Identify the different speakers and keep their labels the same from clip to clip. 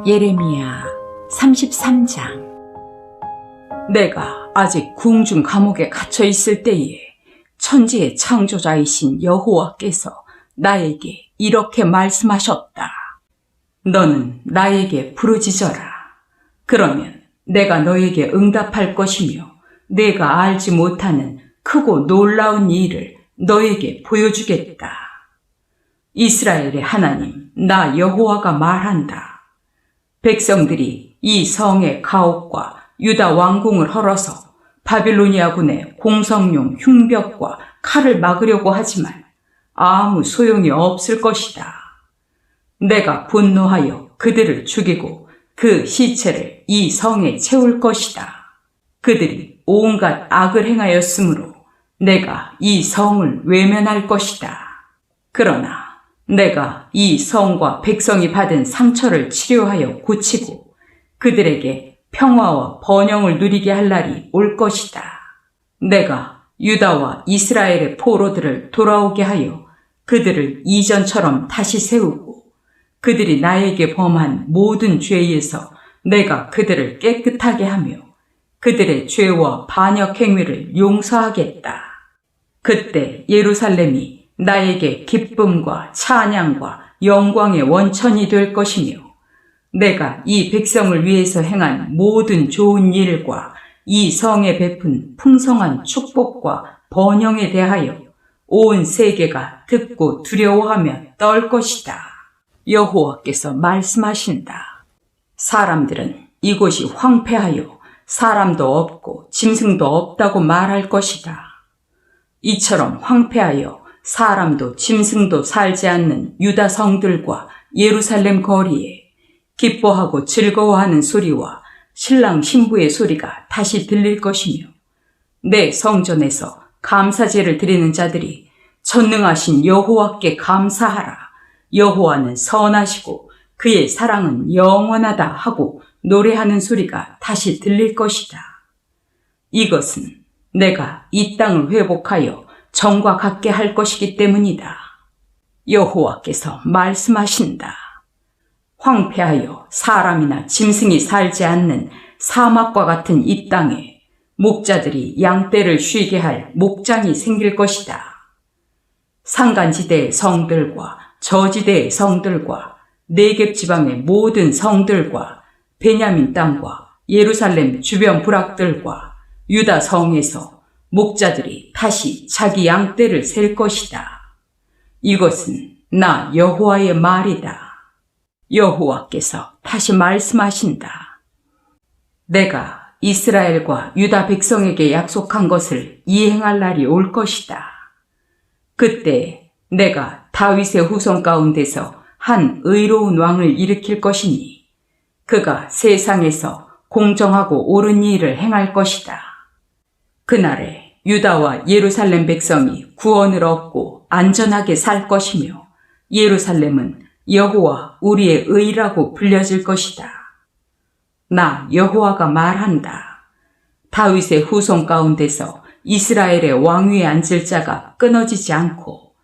Speaker 1: 예레미야 33장. 내가 아직 궁중 감옥에 갇혀 있을 때에 천지의 창조자이신 여호와께서 나에게 이렇게 말씀하셨다. 너는 나에게 부르짖어라. 그러면 내가 너에게 응답할 것이며 내가 알지 못하는 크고 놀라운 일을 너에게 보여주겠다. 이스라엘의 하나님 나 여호와가 말한다. 백성들이 이 성의 가옥과 유다 왕궁을 헐어서 바빌로니아군의 공성용 흉벽과 칼을 막으려고 하지만 아무 소용이 없을 것이다. 내가 분노하여 그들을 죽이고 그 시체를 이 성에 채울 것이다. 그들이 온갖 악을 행하였으므로 내가 이 성을 외면할 것이다. 그러나 내가 이 성과 백성이 받은 상처를 치료하여 고치고 그들에게 평화와 번영을 누리게 할 날이 올 것이다. 내가 유다와 이스라엘의 포로들을 돌아오게 하여 그들을 이전처럼 다시 세우고 그들이 나에게 범한 모든 죄에서 내가 그들을 깨끗하게 하며 그들의 죄와 반역 행위를 용서하겠다. 그때 예루살렘이 나에게 기쁨과 찬양과 영광의 원천이 될 것이며 내가 이 백성을 위해서 행한 모든 좋은 일과 이 성에 베푼 풍성한 축복과 번영에 대하여 온 세계가 듣고 두려워하며 떨 것이다. 여호와께서 말씀하신다. 사람들은 이곳이 황폐하여 사람도 없고 짐승도 없다고 말할 것이다. 이처럼 황폐하여 사람도 짐승도 살지 않는 유다 성들과 예루살렘 거리에 기뻐하고 즐거워하는 소리와 신랑 신부의 소리가 다시 들릴 것이며 내 성전에서 감사제를 드리는 자들이 전능하신 여호와께 감사하라. 여호와는 선하시고 그의 사랑은 영원하다 하고 노래하는 소리가 다시 들릴 것이다. 이것은 내가 이 땅을 회복하여 정과 같게 할 것이기 때문이다. 여호와께서 말씀하신다. 황폐하여 사람이나 짐승이 살지 않는 사막과 같은 이 땅에 목자들이 양떼를 쉬게 할 목장이 생길 것이다. 산간지대의 성들과 저지대의 성들과 네겝 지방의 모든 성들과 베냐민 땅과 예루살렘 주변 부락들과 유다 성에서 목자들이 다시 자기 양떼를 셀 것이다. 이것은 나 여호와의 말이다. 여호와께서 다시 말씀하신다. 내가 이스라엘과 유다 백성에게 약속한 것을 이행할 날이 올 것이다. 그때 내가 다윗의 후손 가운데서 한 의로운 왕을 일으킬 것이니 그가 세상에서 공정하고 옳은 일을 행할 것이다. 그날에 유다와 예루살렘 백성이 구원을 얻고 안전하게 살 것이며 예루살렘은 여호와 우리의 의라고 불려질 것이다. 나 여호와가 말한다. 다윗의 후손 가운데서 이스라엘의 왕위에 앉을 자가 끊어지지 않고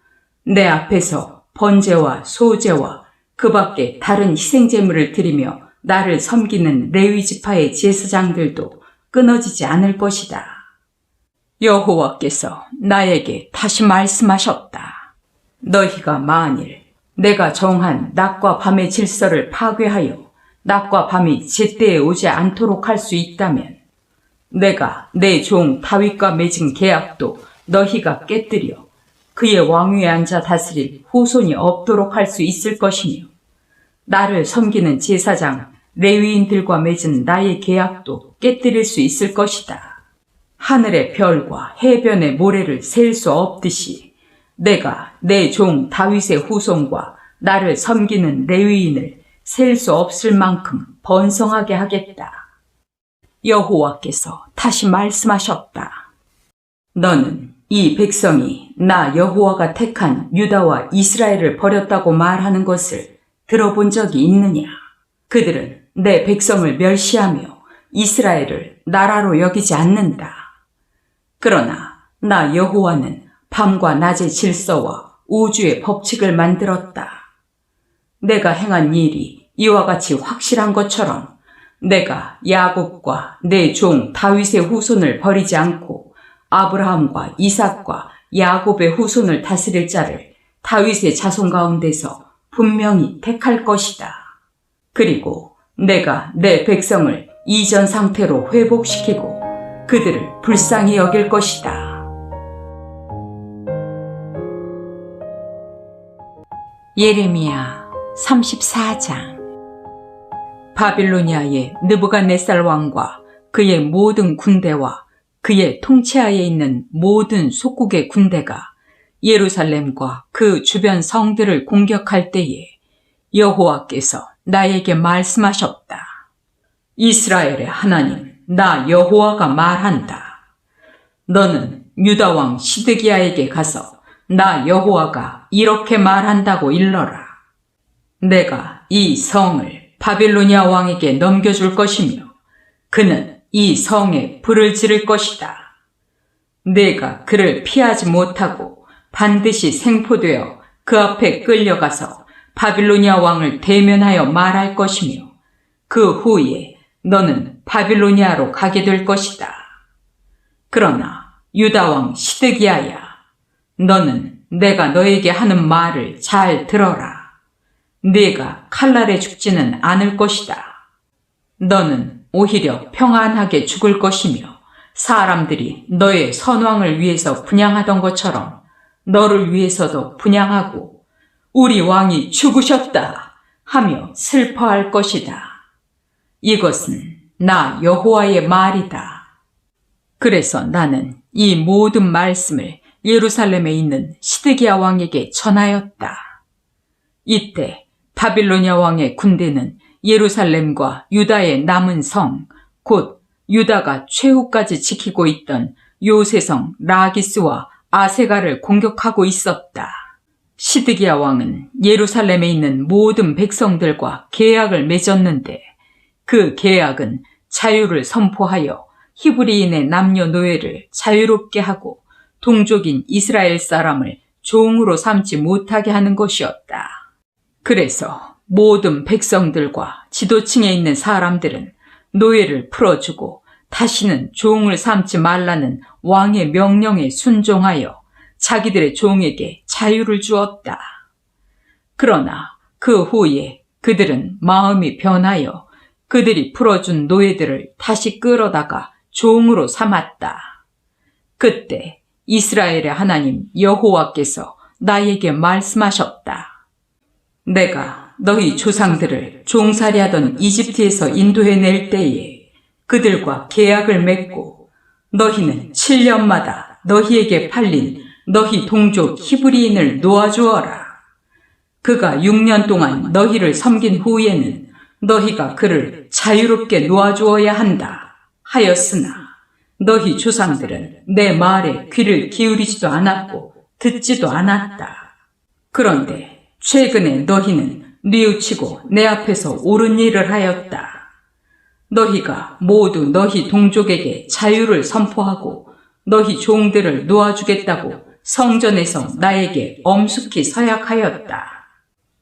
Speaker 1: 내 앞에서 번제와 소제와 그 밖에 다른 희생제물을 드리며 나를 섬기는 레위 지파의 제사장들도 끊어지지 않을 것이다. 여호와께서 나에게 다시 말씀하셨다. 너희가 만일 내가 정한 낮과 밤의 질서를 파괴하여 낮과 밤이 제때에 오지 않도록 할 수 있다면 내가 내 종 다윗과 맺은 계약도 너희가 깨뜨려 그의 왕위에 앉아 다스릴 후손이 없도록 할 수 있을 것이며 나를 섬기는 제사장 레위인들과 맺은 나의 계약도 깨뜨릴 수 있을 것이다. 하늘의 별과 해변의 모래를 셀 수 없듯이 내가 내 종 다윗의 후손과 나를 섬기는 레위인을 셀 수 없을 만큼 번성하게 하겠다. 여호와께서 다시 말씀하셨다. 너는 이 백성이 나 여호와가 택한 유다와 이스라엘을 버렸다고 말하는 것을 들어본 적이 있느냐? 그들은 내 백성을 멸시하며 이스라엘을 나라로 여기지 않는다. 그러나 나 여호와는 밤과 낮의 질서와 우주의 법칙을 만들었다. 내가 행한 일이 이와 같이 확실한 것처럼 내가 야곱과 내 종 다윗의 후손을 버리지 않고 아브라함과 이삭과 야곱의 후손을 다스릴 자를 다윗의 자손 가운데서 분명히 택할 것이다. 그리고 내가 내 백성을 이전 상태로 회복시키고 그들을 불쌍히 여길 것이다. 예레미야 34장. 바빌로니아의 느부갓네살 왕과 그의 모든 군대와 그의 통치하에 있는 모든 속국의 군대가 예루살렘과 그 주변 성들을 공격할 때에 여호와께서 나에게 말씀하셨다. 이스라엘의 하나님 나 여호와가 말한다. 너는 유다 왕 시드기야에게 가서 나 여호와가 이렇게 말한다고 일러라. 내가 이 성을 바빌로니아 왕에게 넘겨줄 것이며 그는 이 성에 불을 지를 것이다. 내가 그를 피하지 못하고 반드시 생포되어 그 앞에 끌려가서 바빌로니아 왕을 대면하여 말할 것이며 그 후에 너는 바빌로니아로 가게 될 것이다. 그러나 유다 왕 시드기야야, 너는 내가 너에게 하는 말을 잘 들어라. 네가 칼날에 죽지는 않을 것이다. 너는 오히려 평안하게 죽을 것이며 사람들이 너의 선왕을 위해서 분향하던 것처럼 너를 위해서도 분향하고 우리 왕이 죽으셨다 하며 슬퍼할 것이다. 이것은 나 여호와의 말이다. 그래서 나는 이 모든 말씀을 예루살렘에 있는 시드기야 왕에게 전하였다. 이때 바빌로니아 왕의 군대는 예루살렘과 유다의 남은 성, 곧 유다가 최후까지 지키고 있던 요새성 라기스와 아세가를 공격하고 있었다. 시드기야 왕은 예루살렘에 있는 모든 백성들과 계약을 맺었는데 그 계약은 자유를 선포하여 히브리인의 남녀노예를 자유롭게 하고 동족인 이스라엘 사람을 종으로 삼지 못하게 하는 것이었다. 그래서 모든 백성들과 지도층에 있는 사람들은 노예를 풀어주고 다시는 종을 삼지 말라는 왕의 명령에 순종하여 자기들의 종에게 자유를 주었다. 그러나 그 후에 그들은 마음이 변하여 그들이 풀어준 노예들을 다시 끌어다가 종으로 삼았다. 그때 이스라엘의 하나님 여호와께서 나에게 말씀하셨다. 내가 너희 조상들을 종살이하던 이집트에서 인도해낼 때에 그들과 계약을 맺고 너희는 7년마다 너희에게 팔린 너희 동족 히브리인을 놓아주어라. 그가 6년 동안 너희를 섬긴 후에는 너희가 그를 자유롭게 놓아주어야 한다 하였으나 너희 조상들은 내 말에 귀를 기울이지도 않았고 듣지도 않았다. 그런데 최근에 너희는 뉘우치고 내 앞에서 옳은 일을 하였다. 너희가 모두 너희 동족에게 자유를 선포하고 너희 종들을 놓아주겠다고 성전에서 나에게 엄숙히 서약하였다.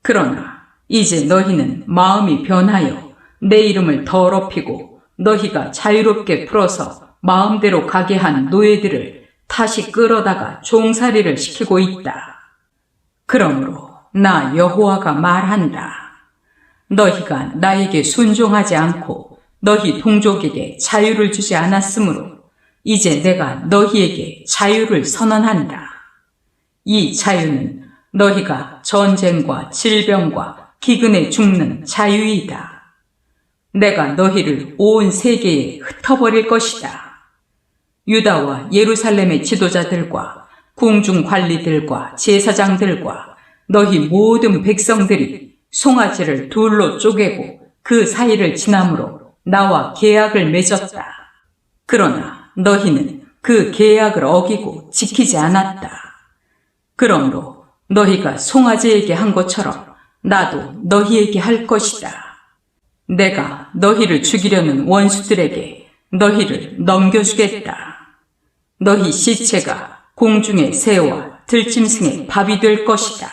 Speaker 1: 그러나 이제 너희는 마음이 변하여 내 이름을 더럽히고 너희가 자유롭게 풀어서 마음대로 가게 한 노예들을 다시 끌어다가 종살이를 시키고 있다. 그러므로 나 여호와가 말한다. 너희가 나에게 순종하지 않고 너희 동족에게 자유를 주지 않았으므로 이제 내가 너희에게 자유를 선언한다. 이 자유는 너희가 전쟁과 질병과 기근에 죽는 자유이다. 내가 너희를 온 세계에 흩어버릴 것이다. 유다와 예루살렘의 지도자들과 궁중 관리들과 제사장들과 너희 모든 백성들이 송아지를 둘로 쪼개고 그 사이를 지남으로 나와 계약을 맺었다. 그러나 너희는 그 계약을 어기고 지키지 않았다. 그러므로 너희가 송아지에게 한 것처럼 나도 너희에게 할 것이다. 내가 너희를 죽이려는 원수들에게 너희를 넘겨주겠다. 너희 시체가 공중의 새와 들짐승의 밥이 될 것이다.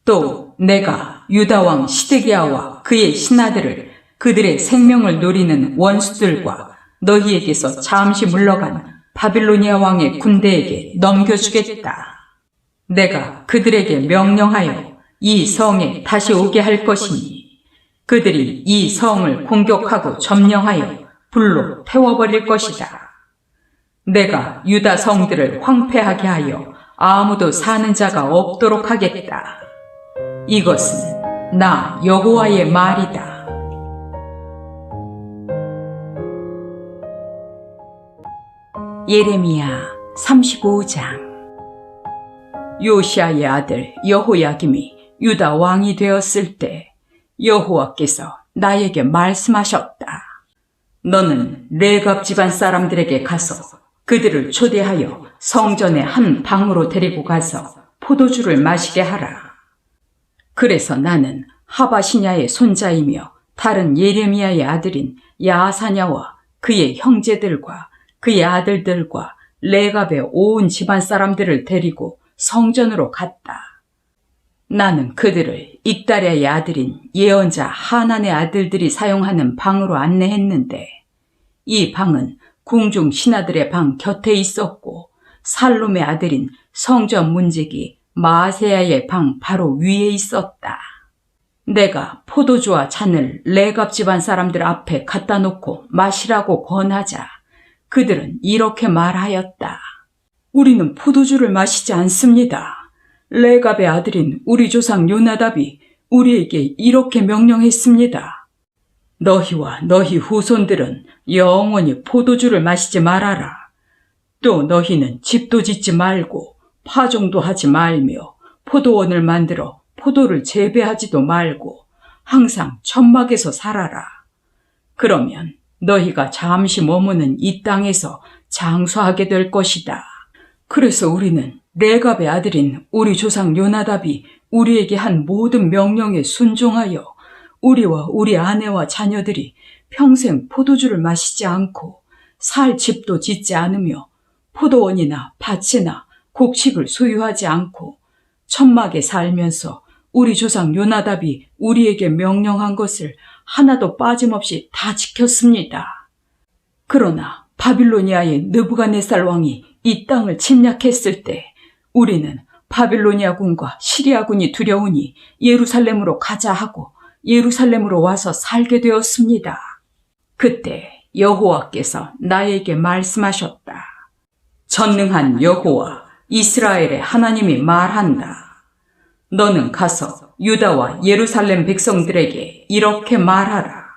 Speaker 1: 또 내가 유다 왕 시드기야와 그의 신하들을 그들의 생명을 노리는 원수들과 너희에게서 잠시 물러간 바빌로니아 왕의 군대에게 넘겨주겠다. 내가 그들에게 명령하여 이 성에 다시 오게 할 것이니 그들이 이 성을 공격하고 점령하여 불로 태워버릴 것이다. 내가 유다 성들을 황폐하게 하여 아무도 사는 자가 없도록 하겠다. 이것은 나 여호와의 말이다. 예레미야 35장. 요시아의 아들 여호야김이 유다 왕이 되었을 때 여호와께서 나에게 말씀하셨다. 너는 레갑 집안 사람들에게 가서 그들을 초대하여 성전의 한 방으로 데리고 가서 포도주를 마시게 하라. 그래서 나는 하바시냐의 손자이며 다른 예레미야의 아들인 야사냐와 그의 형제들과 그의 아들들과 레갑의 온 집안 사람들을 데리고 성전으로 갔다. 나는 그들을 익다랴의 아들인 예언자 하난의 아들들이 사용하는 방으로 안내했는데 이 방은 궁중 신하들의 방 곁에 있었고 살룸의 아들인 성전 문지기 마아세야의 방 바로 위에 있었다. 내가 포도주와 잔을 레갑 집안 사람들 앞에 갖다 놓고 마시라고 권하자 그들은 이렇게 말하였다. 우리는 포도주를 마시지 않습니다. 레갑의 아들인 우리 조상 요나답이 우리에게 이렇게 명령했습니다. 너희와 너희 후손들은 영원히 포도주를 마시지 말아라. 또 너희는 집도 짓지 말고 파종도 하지 말며 포도원을 만들어 포도를 재배하지도 말고 항상 천막에서 살아라. 그러면 너희가 잠시 머무는 이 땅에서 장수하게 될 것이다. 그래서 우리는 레갑의 아들인 우리 조상 요나답이 우리에게 한 모든 명령에 순종하여 우리와 우리 아내와 자녀들이 평생 포도주를 마시지 않고 살 집도 짓지 않으며 포도원이나 밭이나 곡식을 소유하지 않고 천막에 살면서 우리 조상 요나답이 우리에게 명령한 것을 하나도 빠짐없이 다 지켰습니다. 그러나 바빌로니아의 느부갓네살 왕이 이 땅을 침략했을 때 우리는 바빌로니아 군과 시리아 군이 두려우니 예루살렘으로 가자 하고 예루살렘으로 와서 살게 되었습니다. 그때 여호와께서 나에게 말씀하셨다. 전능한 여호와 이스라엘의 하나님이 말한다. 너는 가서 유다와 예루살렘 백성들에게 이렇게 말하라.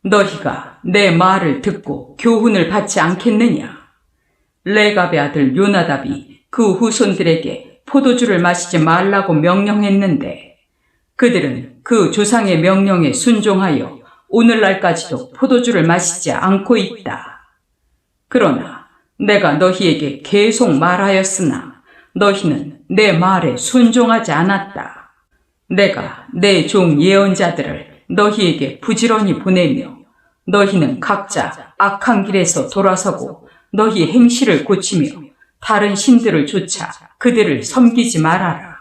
Speaker 1: 너희가 내 말을 듣고 교훈을 받지 않겠느냐? 레갑의 아들 요나답이 그 후손들에게 포도주를 마시지 말라고 명령했는데 그들은 그 조상의 명령에 순종하여 오늘날까지도 포도주를 마시지 않고 있다. 그러나 내가 너희에게 계속 말하였으나 너희는 내 말에 순종하지 않았다. 내가 내 종 예언자들을 너희에게 부지런히 보내며 너희는 각자 악한 길에서 돌아서고 너희 행실을 고치며 다른 신들을 쫓아 그들을 섬기지 말아라.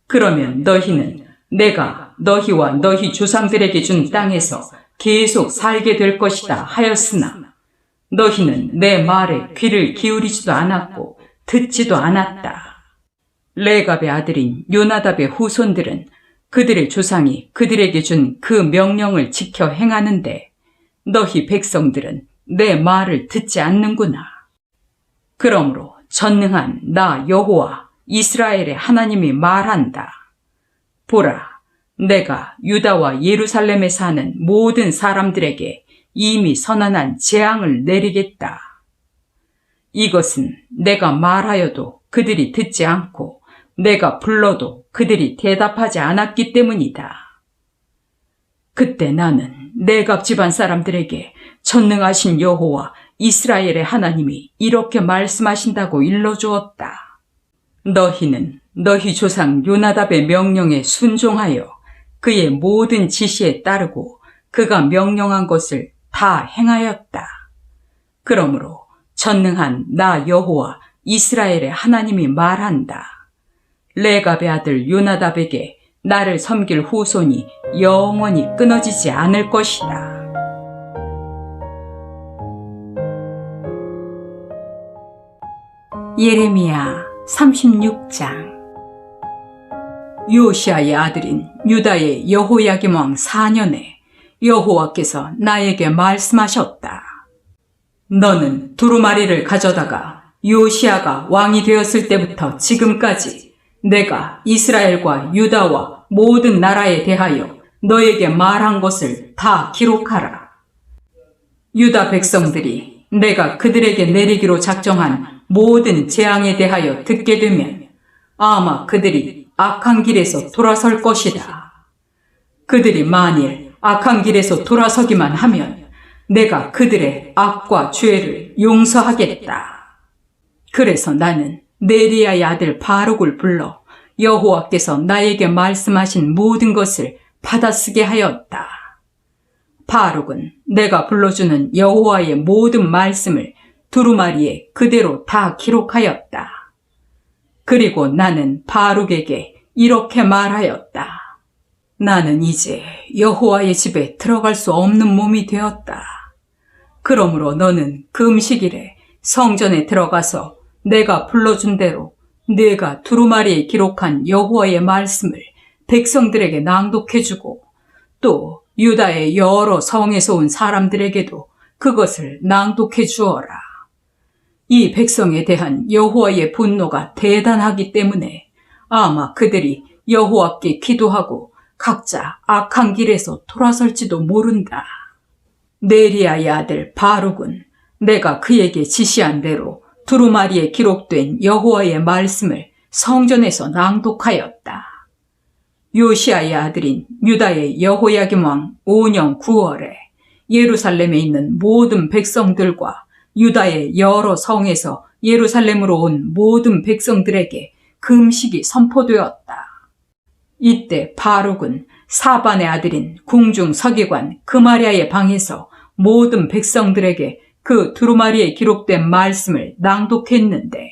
Speaker 1: 그러면 너희는 내가 너희와 너희 조상들에게 준 땅에서 계속 살게 될 것이다 하였으나 너희는 내 말에 귀를 기울이지도 않았고 듣지도 않았다. 레갑의 아들인 요나답의 후손들은 그들의 조상이 그들에게 준 그 명령을 지켜 행하는데 너희 백성들은 내 말을 듣지 않는구나. 그러므로 전능한 나 여호와 이스라엘의 하나님이 말한다. 보라, 내가 유다와 예루살렘에 사는 모든 사람들에게 이미 선언한 재앙을 내리겠다. 이것은 내가 말하여도 그들이 듣지 않고 내가 불러도 그들이 대답하지 않았기 때문이다. 그때 나는 레갑 집안 사람들에게 전능하신 여호와 이스라엘의 하나님이 이렇게 말씀하신다고 일러주었다. 너희는 너희 조상 요나답의 명령에 순종하여 그의 모든 지시에 따르고 그가 명령한 것을 다 행하였다. 그러므로 전능한 나 여호와 이스라엘의 하나님이 말한다. 레갑의 아들 요나답에게 나를 섬길 후손이 영원히 끊어지지 않을 것이다. 예레미야 36장. 요시아의 아들인 유다의 여호야김 왕 4년에 여호와께서 나에게 말씀하셨다. 너는 두루마리를 가져다가 요시아가 왕이 되었을 때부터 지금까지 내가 이스라엘과 유다와 모든 나라에 대하여 너에게 말한 것을 다 기록하라. 유다 백성들이 내가 그들에게 내리기로 작정한 모든 재앙에 대하여 듣게 되면 아마 그들이 악한 길에서 돌아설 것이다. 그들이 만일 악한 길에서 돌아서기만 하면 내가 그들의 악과 죄를 용서하겠다. 그래서 나는 네리야의 아들 바룩을 불러 여호와께서 나에게 말씀하신 모든 것을 받아쓰게 하였다. 바룩은 내가 불러주는 여호와의 모든 말씀을 두루마리에 그대로 다 기록하였다. 그리고 나는 바룩에게 이렇게 말하였다. 나는 이제 여호와의 집에 들어갈 수 없는 몸이 되었다. 그러므로 너는 금식일에 성전에 들어가서 내가 불러준 대로 네가 두루마리에 기록한 여호와의 말씀을 백성들에게 낭독해주고 또 유다의 여러 성에서 온 사람들에게도 그것을 낭독해 주어라. 이 백성에 대한 여호와의 분노가 대단하기 때문에 아마 그들이 여호와께 기도하고 각자 악한 길에서 돌아설지도 모른다. 네리야의 아들 바룩은 내가 그에게 지시한 대로 두루마리에 기록된 여호와의 말씀을 성전에서 낭독하였다. 요시아의 아들인 유다의 여호야김 왕 5년 9월에 예루살렘에 있는 모든 백성들과 유다의 여러 성에서 예루살렘으로 온 모든 백성들에게 금식이 선포되었다. 이때 바룩은 사반의 아들인 궁중 서기관 그마랴의 방에서 모든 백성들에게 그 두루마리에 기록된 말씀을 낭독했는데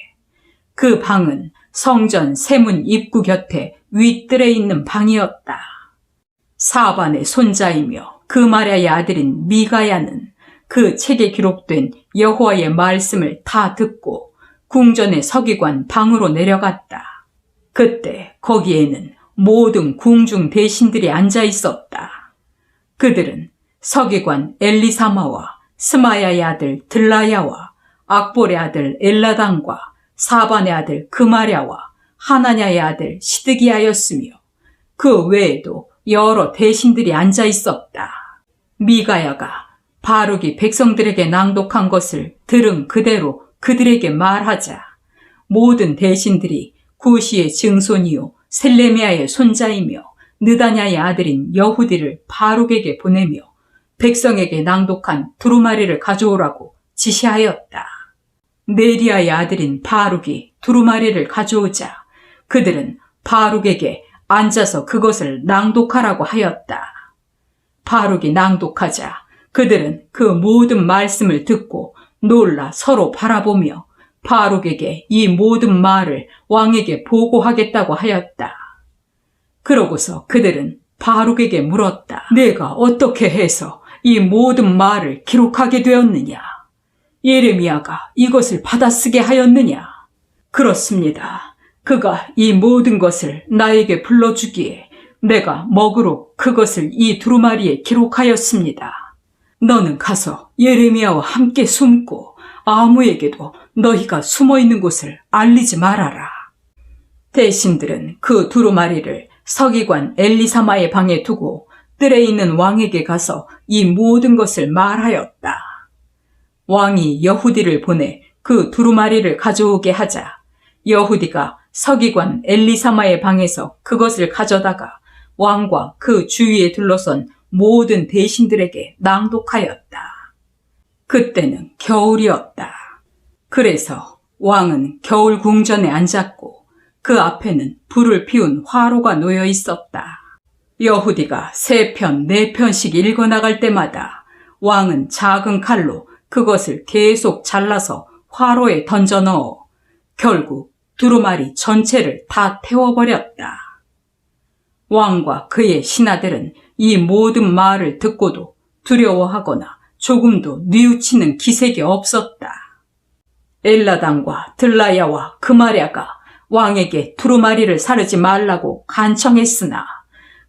Speaker 1: 그 방은 성전 세문 입구 곁에 윗뜰에 있는 방이었다. 사반의 손자이며 그마랴의 아들인 미가야는 그 책에 기록된 여호와의 말씀을 다 듣고 궁전의 서기관 방으로 내려갔다. 그때 거기에는 모든 궁중 대신들이 앉아 있었다. 그들은 서기관 엘리사마와 스마야의 아들 들라야와 악볼의 아들 엘라단과 사반의 아들 그마랴와 하나냐의 아들 시드기야였으며 그 외에도 여러 대신들이 앉아 있었다. 미가야가 바룩이 백성들에게 낭독한 것을 들은 그대로 그들에게 말하자 모든 대신들이 구시의 증손이요 셀레미야의 손자이며 느다냐의 아들인 여후디를 바룩에게 보내며 백성에게 낭독한 두루마리를 가져오라고 지시하였다. 네리야의 아들인 바룩이 두루마리를 가져오자 그들은 바룩에게 앉아서 그것을 낭독하라고 하였다. 바룩이 낭독하자 그들은 그 모든 말씀을 듣고 놀라 서로 바라보며 바룩에게 이 모든 말을 왕에게 보고하겠다고 하였다. 그러고서 그들은 바룩에게 물었다. 내가 어떻게 해서 이 모든 말을 기록하게 되었느냐? 예레미야가 이것을 받아쓰게 하였느냐? 그렇습니다. 그가 이 모든 것을 나에게 불러주기에 내가 먹으로 그것을 이 두루마리에 기록하였습니다. 너는 가서 예레미야와 함께 숨고 아무에게도 너희가 숨어있는 곳을 알리지 말아라. 대신들은 그 두루마리를 서기관 엘리사마의 방에 두고 뜰에 있는 왕에게 가서 이 모든 것을 말하였다. 왕이 여후디를 보내 그 두루마리를 가져오게 하자 여후디가 서기관 엘리사마의 방에서 그것을 가져다가 왕과 그 주위에 둘러선 모든 대신들에게 낭독하였다. 그때는 겨울이었다. 그래서 왕은 겨울 궁전에 앉았고 그 앞에는 불을 피운 화로가 놓여 있었다. 여후디가 3편, 4편씩 읽어나갈 때마다 왕은 작은 칼로 그것을 계속 잘라서 화로에 던져 넣어 결국 두루마리 전체를 다 태워버렸다. 왕과 그의 신하들은 이 모든 말을 듣고도 두려워하거나 조금도 뉘우치는 기색이 없었다. 엘라단과 들라야와 그마랴가 왕에게 두루마리를 사르지 말라고 간청했으나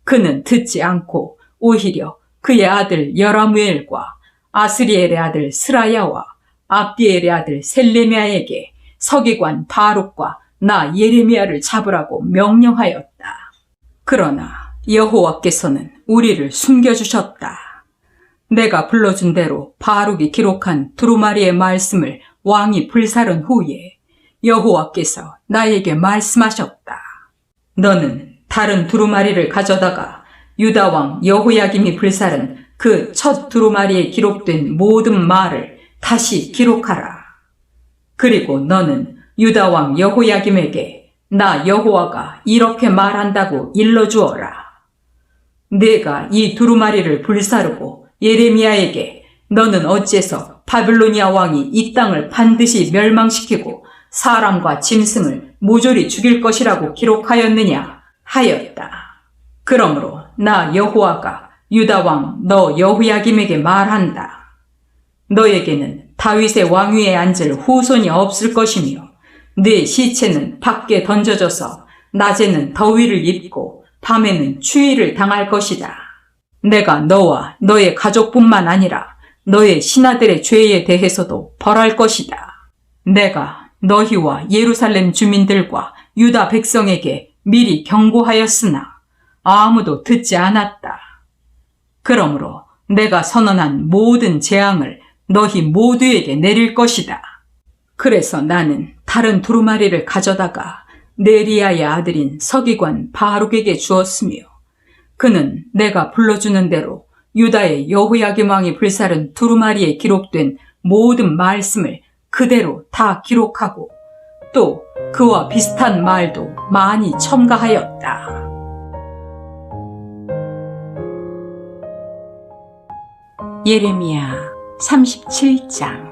Speaker 1: 그는 듣지 않고 오히려 그의 아들 여라무엘과 아스리엘의 아들 스라야와 압디엘의 아들 셀레미야에게 서기관 바룩과 나 예레미야를 잡으라고 명령하였다. 그러나 여호와께서는 우리를 숨겨주셨다. 내가 불러준 대로 바룩이 기록한 두루마리의 말씀을 왕이 불사른 후에 여호와께서 나에게 말씀하셨다. 너는 다른 두루마리를 가져다가 유다 왕 여호야김이 불사른 그 첫 두루마리에 기록된 모든 말을 다시 기록하라. 그리고 너는 유다 왕 여호야김에게 나 여호와가 이렇게 말한다고 일러주어라. 내가 이 두루마리를 불사르고 예레미야에게 너는 어째서 바빌로니아 왕이 이 땅을 반드시 멸망시키고 사람과 짐승을 모조리 죽일 것이라고 기록하였느냐 하였다. 그러므로 나 여호와가 유다 왕 너 여호야김에게 말한다. 너에게는 다윗의 왕위에 앉을 후손이 없을 것이며 네 시체는 밖에 던져져서 낮에는 더위를 입고 밤에는 추위를 당할 것이다. 내가 너와 너의 가족뿐만 아니라 너의 신하들의 죄에 대해서도 벌할 것이다. 내가 너희와 예루살렘 주민들과 유다 백성에게 미리 경고하였으나 아무도 듣지 않았다. 그러므로 내가 선언한 모든 재앙을 너희 모두에게 내릴 것이다. 그래서 나는 다른 두루마리를 가져다가 네리야의 아들인 서기관 바룩에게 주었으며 그는 내가 불러주는 대로 유다의 여호야김 왕이 불사른 두루마리에 기록된 모든 말씀을 그대로 다 기록하고 또 그와 비슷한 말도 많이 첨가하였다. 예레미야 37장.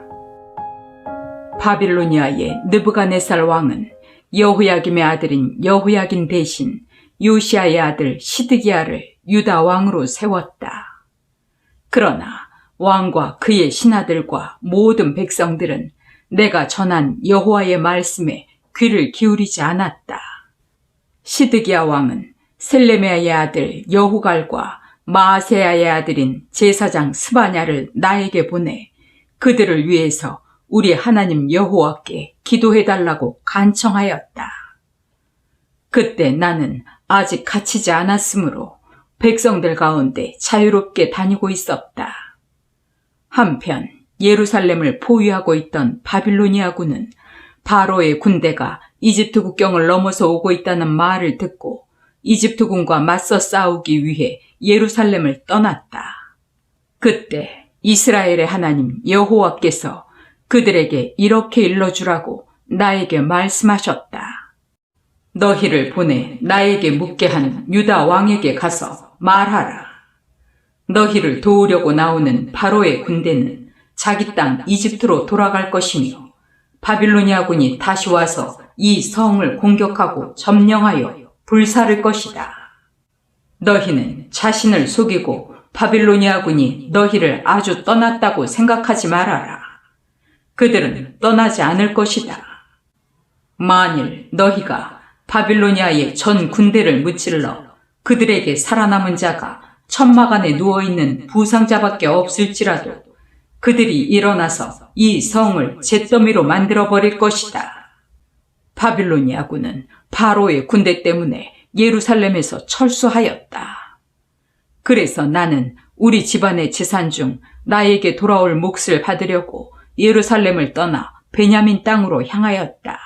Speaker 1: 바빌로니아의 느부갓네살 왕은 여호야김의 아들인 여호야긴 대신 요시야의 아들 시드기야를 유다 왕으로 세웠다. 그러나 왕과 그의 신하들과 모든 백성들은 내가 전한 여호와의 말씀에 귀를 기울이지 않았다. 시드기야 왕은 셀레미야의 아들 여후갈과 마아세야의 아들인 제사장 스바냐를 나에게 보내 그들을 위해서 우리 하나님 여호와께 기도해달라고 간청하였다. 그때 나는 아직 갇히지 않았으므로 백성들 가운데 자유롭게 다니고 있었다. 한편 예루살렘을 포위하고 있던 바빌로니아군은 바로의 군대가 이집트 국경을 넘어서 오고 있다는 말을 듣고 이집트군과 맞서 싸우기 위해 예루살렘을 떠났다. 그때 이스라엘의 하나님 여호와께서 그들에게 이렇게 일러주라고 나에게 말씀하셨다. 너희를 보내 나에게 묻게 한 유다 왕에게 가서 말하라. 너희를 도우려고 나오는 바로의 군대는 자기 땅 이집트로 돌아갈 것이며 바빌로니아군이 다시 와서 이 성을 공격하고 점령하여 불사를 것이다. 너희는 자신을 속이고 바빌로니아군이 너희를 아주 떠났다고 생각하지 말아라. 그들은 떠나지 않을 것이다. 만일 너희가 바빌로니아의 전 군대를 무찔러 그들에게 살아남은 자가 천막 안에 누워있는 부상자밖에 없을지라도 그들이 일어나서 이 성을 잿더미로 만들어버릴 것이다. 바빌로니아군은 바로의 군대 때문에 예루살렘에서 철수하였다. 그래서 나는 우리 집안의 재산 중 나에게 돌아올 몫을 받으려고 예루살렘을 떠나 베냐민 땅으로 향하였다.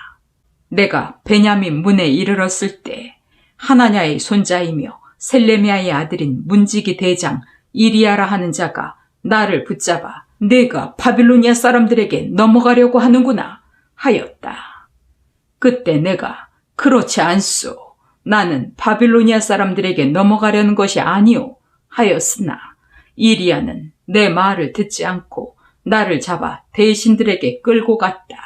Speaker 1: 내가 베냐민 문에 이르렀을 때 하나냐의 손자이며 셀레미야의 아들인 문지기 대장 이리야라 하는 자가 나를 붙잡아 내가 바빌로니아 사람들에게 넘어가려고 하는구나 하였다. 그때 내가 그렇지 않소. 나는 바빌로니아 사람들에게 넘어가려는 것이 아니오 하였으나 이리야는 내 말을 듣지 않고 나를 잡아 대신들에게 끌고 갔다.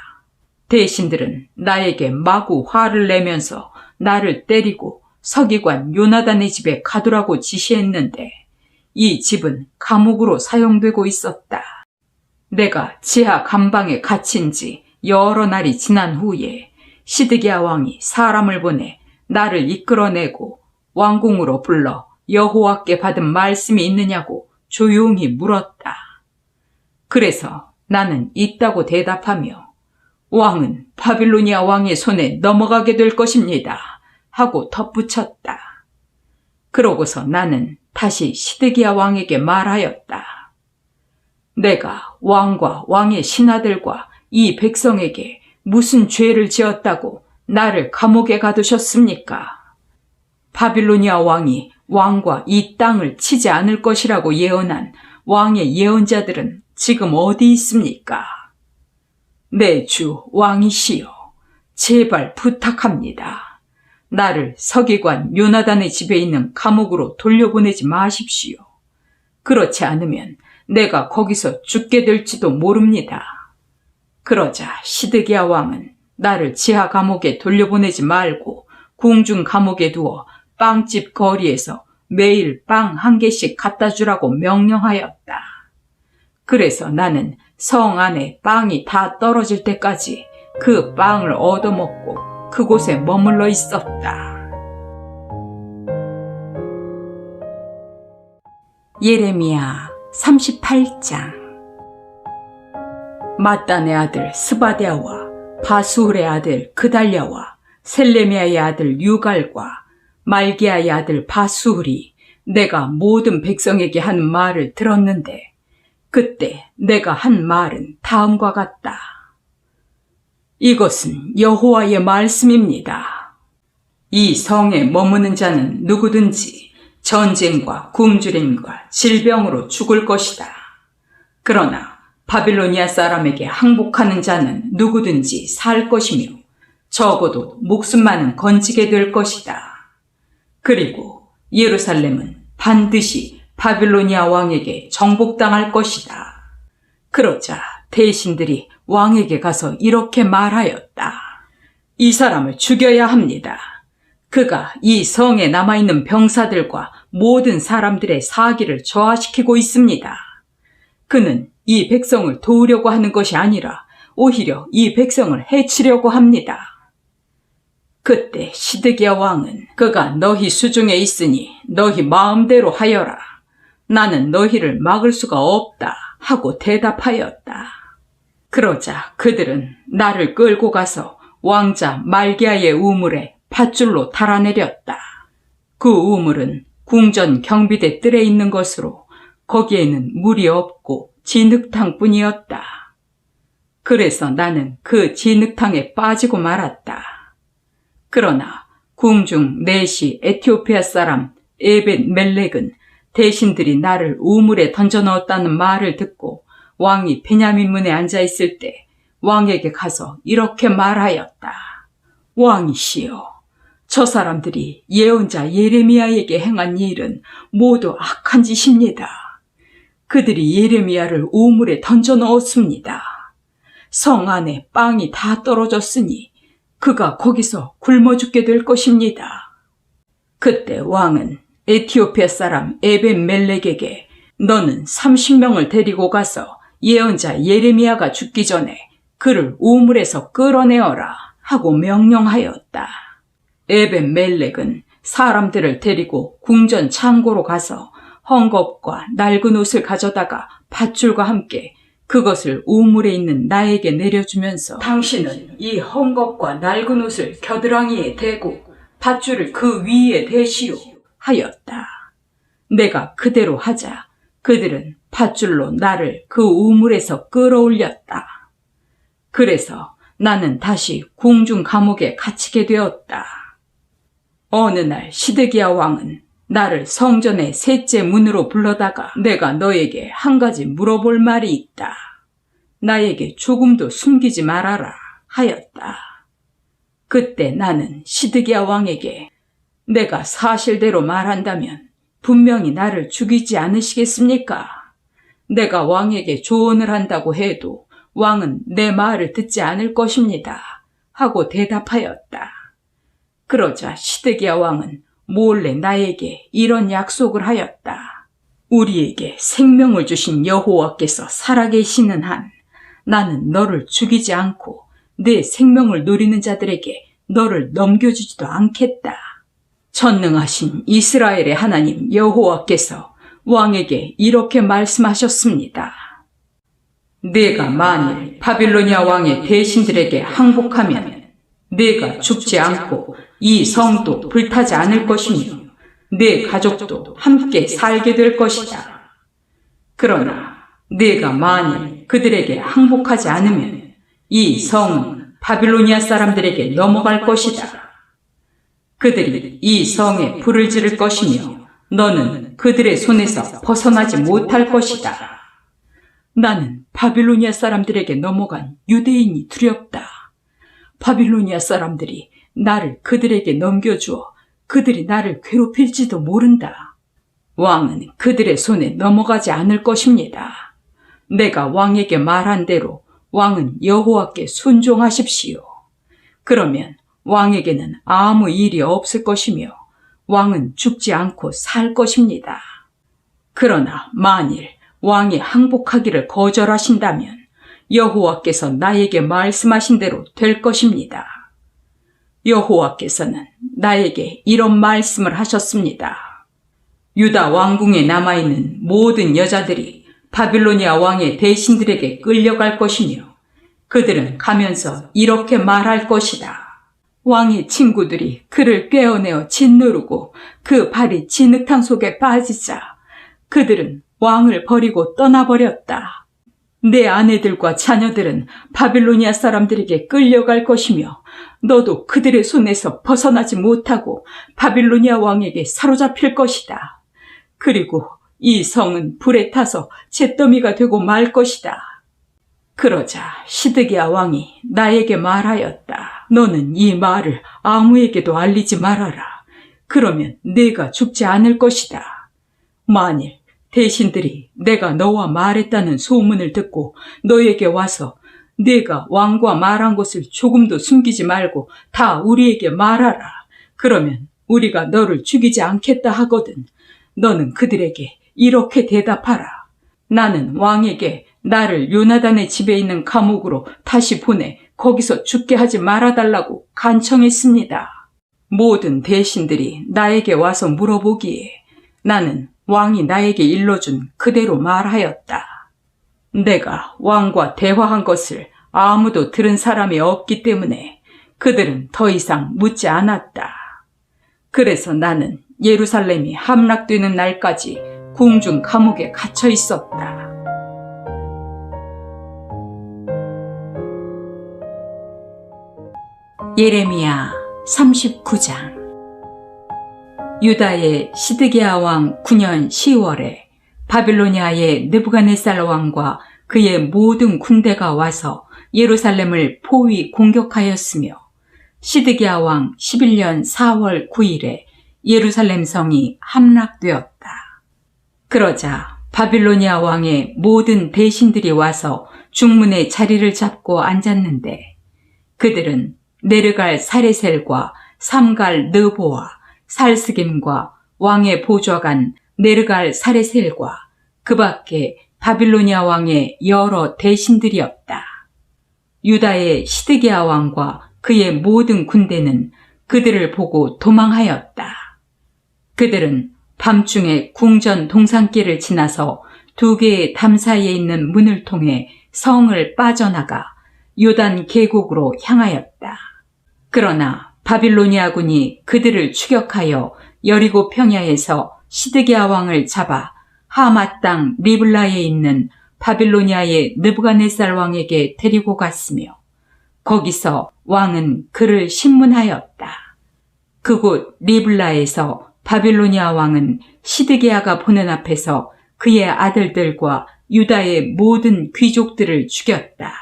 Speaker 1: 대신들은 나에게 마구 화를 내면서 나를 때리고 서기관 요나단의 집에 가두라고 지시했는데 이 집은 감옥으로 사용되고 있었다. 내가 지하 감방에 갇힌 지 여러 날이 지난 후에 시드기야 왕이 사람을 보내 나를 이끌어내고 왕궁으로 불러 여호와께 받은 말씀이 있느냐고 조용히 물었다. 그래서 나는 있다고 대답하며 왕은 바빌로니아 왕의 손에 넘어가게 될 것입니다 하고 덧붙였다. 그러고서 나는 다시 시드기야 왕에게 말하였다. 내가 왕과 왕의 신하들과 이 백성에게 무슨 죄를 지었다고 나를 감옥에 가두셨습니까? 바빌로니아 왕이 왕과 이 땅을 치지 않을 것이라고 예언한 왕의 예언자들은 지금 어디 있습니까? 내 주 왕이시여, 제발 부탁합니다. 나를 서기관 요나단의 집에 있는 감옥으로 돌려보내지 마십시오. 그렇지 않으면 내가 거기서 죽게 될지도 모릅니다. 그러자 시드기야 왕은 나를 지하 감옥에 돌려보내지 말고 궁중 감옥에 두어 빵집 거리에서 매일 빵 1개씩 갖다 주라고 명령하였다. 그래서 나는 성 안에 빵이 다 떨어질 때까지 그 빵을 얻어먹고 그곳에 머물러 있었다. 예레미야 38장. mat단의 아들 스바랴와 바수울의 아들 그달랴와 셀레미야의 아들 유갈과 말기야의 아들 바수울이 내가 모든 백성에게 한 말을 들었는데 그때 내가 한 말은 다음과 같다. 이것은 여호와의 말씀입니다. 이 성에 머무는 자는 누구든지 전쟁과 굶주림과 질병으로 죽을 것이다. 그러나 바빌로니아 사람에게 항복하는 자는 누구든지 살 것이며 적어도 목숨만은 건지게 될 것이다. 그리고 예루살렘은 반드시 바빌로니아 왕에게 정복당할 것이다. 그러자 대신들이 왕에게 가서 이렇게 말하였다. 이 사람을 죽여야 합니다. 그가 이 성에 남아있는 병사들과 모든 사람들의 사기를 저하시키고 있습니다. 그는 이 백성을 도우려고 하는 것이 아니라 오히려 이 백성을 해치려고 합니다. 그때 시드기야 왕은 그가 너희 수중에 있으니 너희 마음대로 하여라. 나는 너희를 막을 수가 없다 하고 대답하였다. 그러자 그들은 나를 끌고 가서 왕자 말기야의 우물에 밧줄로 달아내렸다. 그 우물은 궁전 경비대 뜰에 있는 것으로 거기에는 물이 없고 진흙탕뿐이었다. 그래서 나는 그 진흙탕에 빠지고 말았다. 그러나 궁중 내시 에티오피아 사람 에벳 멜렉은 대신들이 나를 우물에 던져 넣었다는 말을 듣고 왕이 베냐민 문에 앉아 있을 때 왕에게 가서 이렇게 말하였다. 왕이시여, 저 사람들이 예언자 예레미야에게 행한 일은 모두 악한 짓입니다. 그들이 예레미야를 우물에 던져 넣었습니다. 성 안에 빵이 다 떨어졌으니 그가 거기서 굶어 죽게 될 것입니다. 그때 왕은 에티오피아 사람 에벳 멜렉에게 너는 30명을 데리고 가서 예언자 예레미야가 죽기 전에 그를 우물에서 끌어내어라 하고 명령하였다. 에벳 멜렉은 사람들을 데리고 궁전 창고로 가서 헝겊과 낡은 옷을 가져다가 밧줄과 함께 그것을 우물에 있는 나에게 내려주면서 당신은 이 헝겊과 낡은 옷을 겨드랑이에 대고 밧줄을 그 위에 대시오 하였다. 내가 그대로 하자 그들은 밧줄로 나를 그 우물에서 끌어올렸다. 그래서 나는 다시 궁중 감옥에 갇히게 되었다. 어느 날 시드기야 왕은 나를 성전의 셋째 문으로 불러다가 내가 너에게 한 가지 물어볼 말이 있다. 나에게 조금도 숨기지 말아라 하였다. 그때 나는 시드기야 왕에게 내가 사실대로 말한다면 분명히 나를 죽이지 않으시겠습니까? 내가 왕에게 조언을 한다고 해도 왕은 내 말을 듣지 않을 것입니다 하고 대답하였다. 그러자 시드기야 왕은 몰래 나에게 이런 약속을 하였다. 우리에게 생명을 주신 여호와께서 살아계시는 한 나는 너를 죽이지 않고 내 생명을 노리는 자들에게 너를 넘겨주지도 않겠다. 전능하신 이스라엘의 하나님 여호와께서 왕에게 이렇게 말씀하셨습니다. 내가 만일 바빌로니아 왕의 대신들에게 항복하면 내가 죽지 않고 이 성도 불타지 않을 것이며 내 가족도 함께 살게 될 것이다. 그러나 내가 만일 그들에게 항복하지 않으면 이 성은 바빌로니아 사람들에게 넘어갈 것이다. 그들이 이 성에 불을 지를 것이며 너는 그들의 손에서 벗어나지 못할 것이다. 나는 바빌로니아 사람들에게 넘어간 유대인이 두렵다. 바빌로니아 사람들이 나를 그들에게 넘겨주어 그들이 나를 괴롭힐지도 모른다. 왕은 그들의 손에 넘어가지 않을 것입니다. 내가 왕에게 말한 대로 왕은 여호와께 순종하십시오. 그러면 왕에게는 아무 일이 없을 것이며 왕은 죽지 않고 살 것입니다. 그러나 만일 왕이 항복하기를 거절하신다면 여호와께서 나에게 말씀하신 대로 될 것입니다. 여호와께서는 나에게 이런 말씀을 하셨습니다. 유다 왕궁에 남아있는 모든 여자들이 바빌로니아 왕의 대신들에게 끌려갈 것이며 그들은 가면서 이렇게 말할 것이다. 왕의 친구들이 그를 꿰어내어 짓누르고 그 발이 진흙탕 속에 빠지자 그들은 왕을 버리고 떠나버렸다. 내 아내들과 자녀들은 바빌로니아 사람들에게 끌려갈 것이며 너도 그들의 손에서 벗어나지 못하고 바빌로니아 왕에게 사로잡힐 것이다. 그리고 이 성은 불에 타서 잿더미가 되고 말 것이다. 그러자 시드기야 왕이 나에게 말하였다. 너는 이 말을 아무에게도 알리지 말아라. 그러면 내가 죽지 않을 것이다. 만일 대신들이 내가 너와 말했다는 소문을 듣고 너에게 와서 내가 왕과 말한 것을 조금도 숨기지 말고 다 우리에게 말하라. 그러면 우리가 너를 죽이지 않겠다 하거든. 너는 그들에게 이렇게 대답하라. 나는 왕에게 나를 요나단의 집에 있는 감옥으로 다시 보내 거기서 죽게 하지 말아달라고 간청했습니다. 모든 대신들이 나에게 와서 물어보기에 나는 왕이 나에게 일러준 그대로 말하였다. 내가 왕과 대화한 것을 아무도 들은 사람이 없기 때문에 그들은 더 이상 묻지 않았다. 그래서 나는 예루살렘이 함락되는 날까지 궁중 감옥에 갇혀 있었다. 예레미야 39장. 유다의 시드기야 왕 9년 10월에 바빌로니아의 느부갓네살 왕과 그의 모든 군대가 와서 예루살렘을 포위 공격하였으며 시드기야 왕 11년 4월 9일에 예루살렘 성이 함락되었다. 그러자 바빌로니아 왕의 모든 대신들이 와서 중문에 자리를 잡고 앉았는데 그들은 네르갈 사레셀과 삼갈 느보와 살스김과 왕의 보좌관 네르갈 사레셀과 그 밖에 바빌로니아 왕의 여러 대신들이었다. 유다의 시드기야 왕과 그의 모든 군대는 그들을 보고 도망하였다. 그들은 밤중에 궁전 동산길을 지나서 두 개의 담 사이에 있는 문을 통해 성을 빠져나가 요단 계곡으로 향하였다. 그러나 바빌로니아군이 그들을 추격하여 여리고 평야에서 시드기야 왕을 잡아 하맛 땅 리블라에 있는 바빌로니아의 느부갓네살 왕에게 데리고 갔으며 거기서 왕은 그를 신문하였다. 그곳 리블라에서 바빌로니아 왕은 시드기야가 보는 앞에서 그의 아들들과 유다의 모든 귀족들을 죽였다.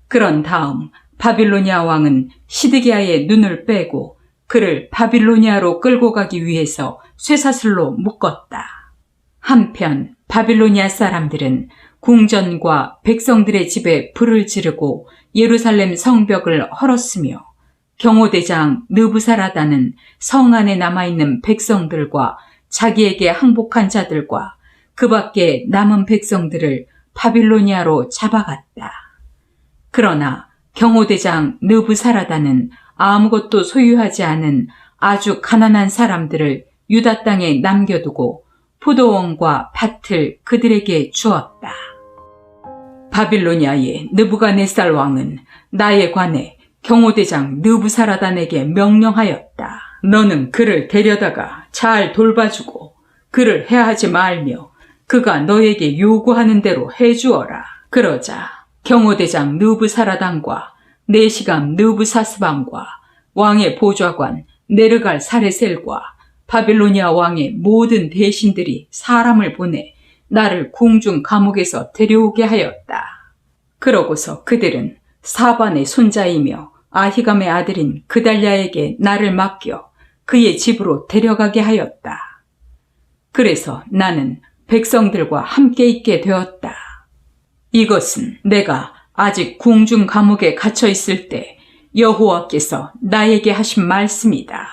Speaker 1: 그런 다음 바빌로니아 왕은 시드기야의 눈을 빼고 그를 바빌로니아로 끌고 가기 위해서 쇠사슬로 묶었다. 한편 바빌로니아 사람들은 궁전과 백성들의 집에 불을 지르고 예루살렘 성벽을 헐었으며 경호대장 느부사라다는 성 안에 남아있는 백성들과 자기에게 항복한 자들과 그 밖에 남은 백성들을 바빌로니아로 잡아갔다. 그러나 경호대장 느부사라다는 아무것도 소유하지 않은 아주 가난한 사람들을 유다 땅에 남겨두고 포도원과 밭을 그들에게 주었다. 바빌로니아의 느부갓네살 왕은 나에 관해 경호대장 느부사라단에게 명령하였다. 너는 그를 데려다가 잘 돌봐주고 그를 해하지 말며 그가 너에게 요구하는 대로 해주어라. 그러자 경호대장 느부사라단과 내시감 느부사스반과 왕의 보좌관 네르갈 사레셀과 바빌로니아 왕의 모든 대신들이 사람을 보내 나를 궁중 감옥에서 데려오게 하였다. 그러고서 그들은 사반의 손자이며 아히감의 아들인 그달랴에게 나를 맡겨 그의 집으로 데려가게 하였다. 그래서 나는 백성들과 함께 있게 되었다. 이것은 내가 아직 궁중 감옥에 갇혀 있을 때 여호와께서 나에게 하신 말씀이다.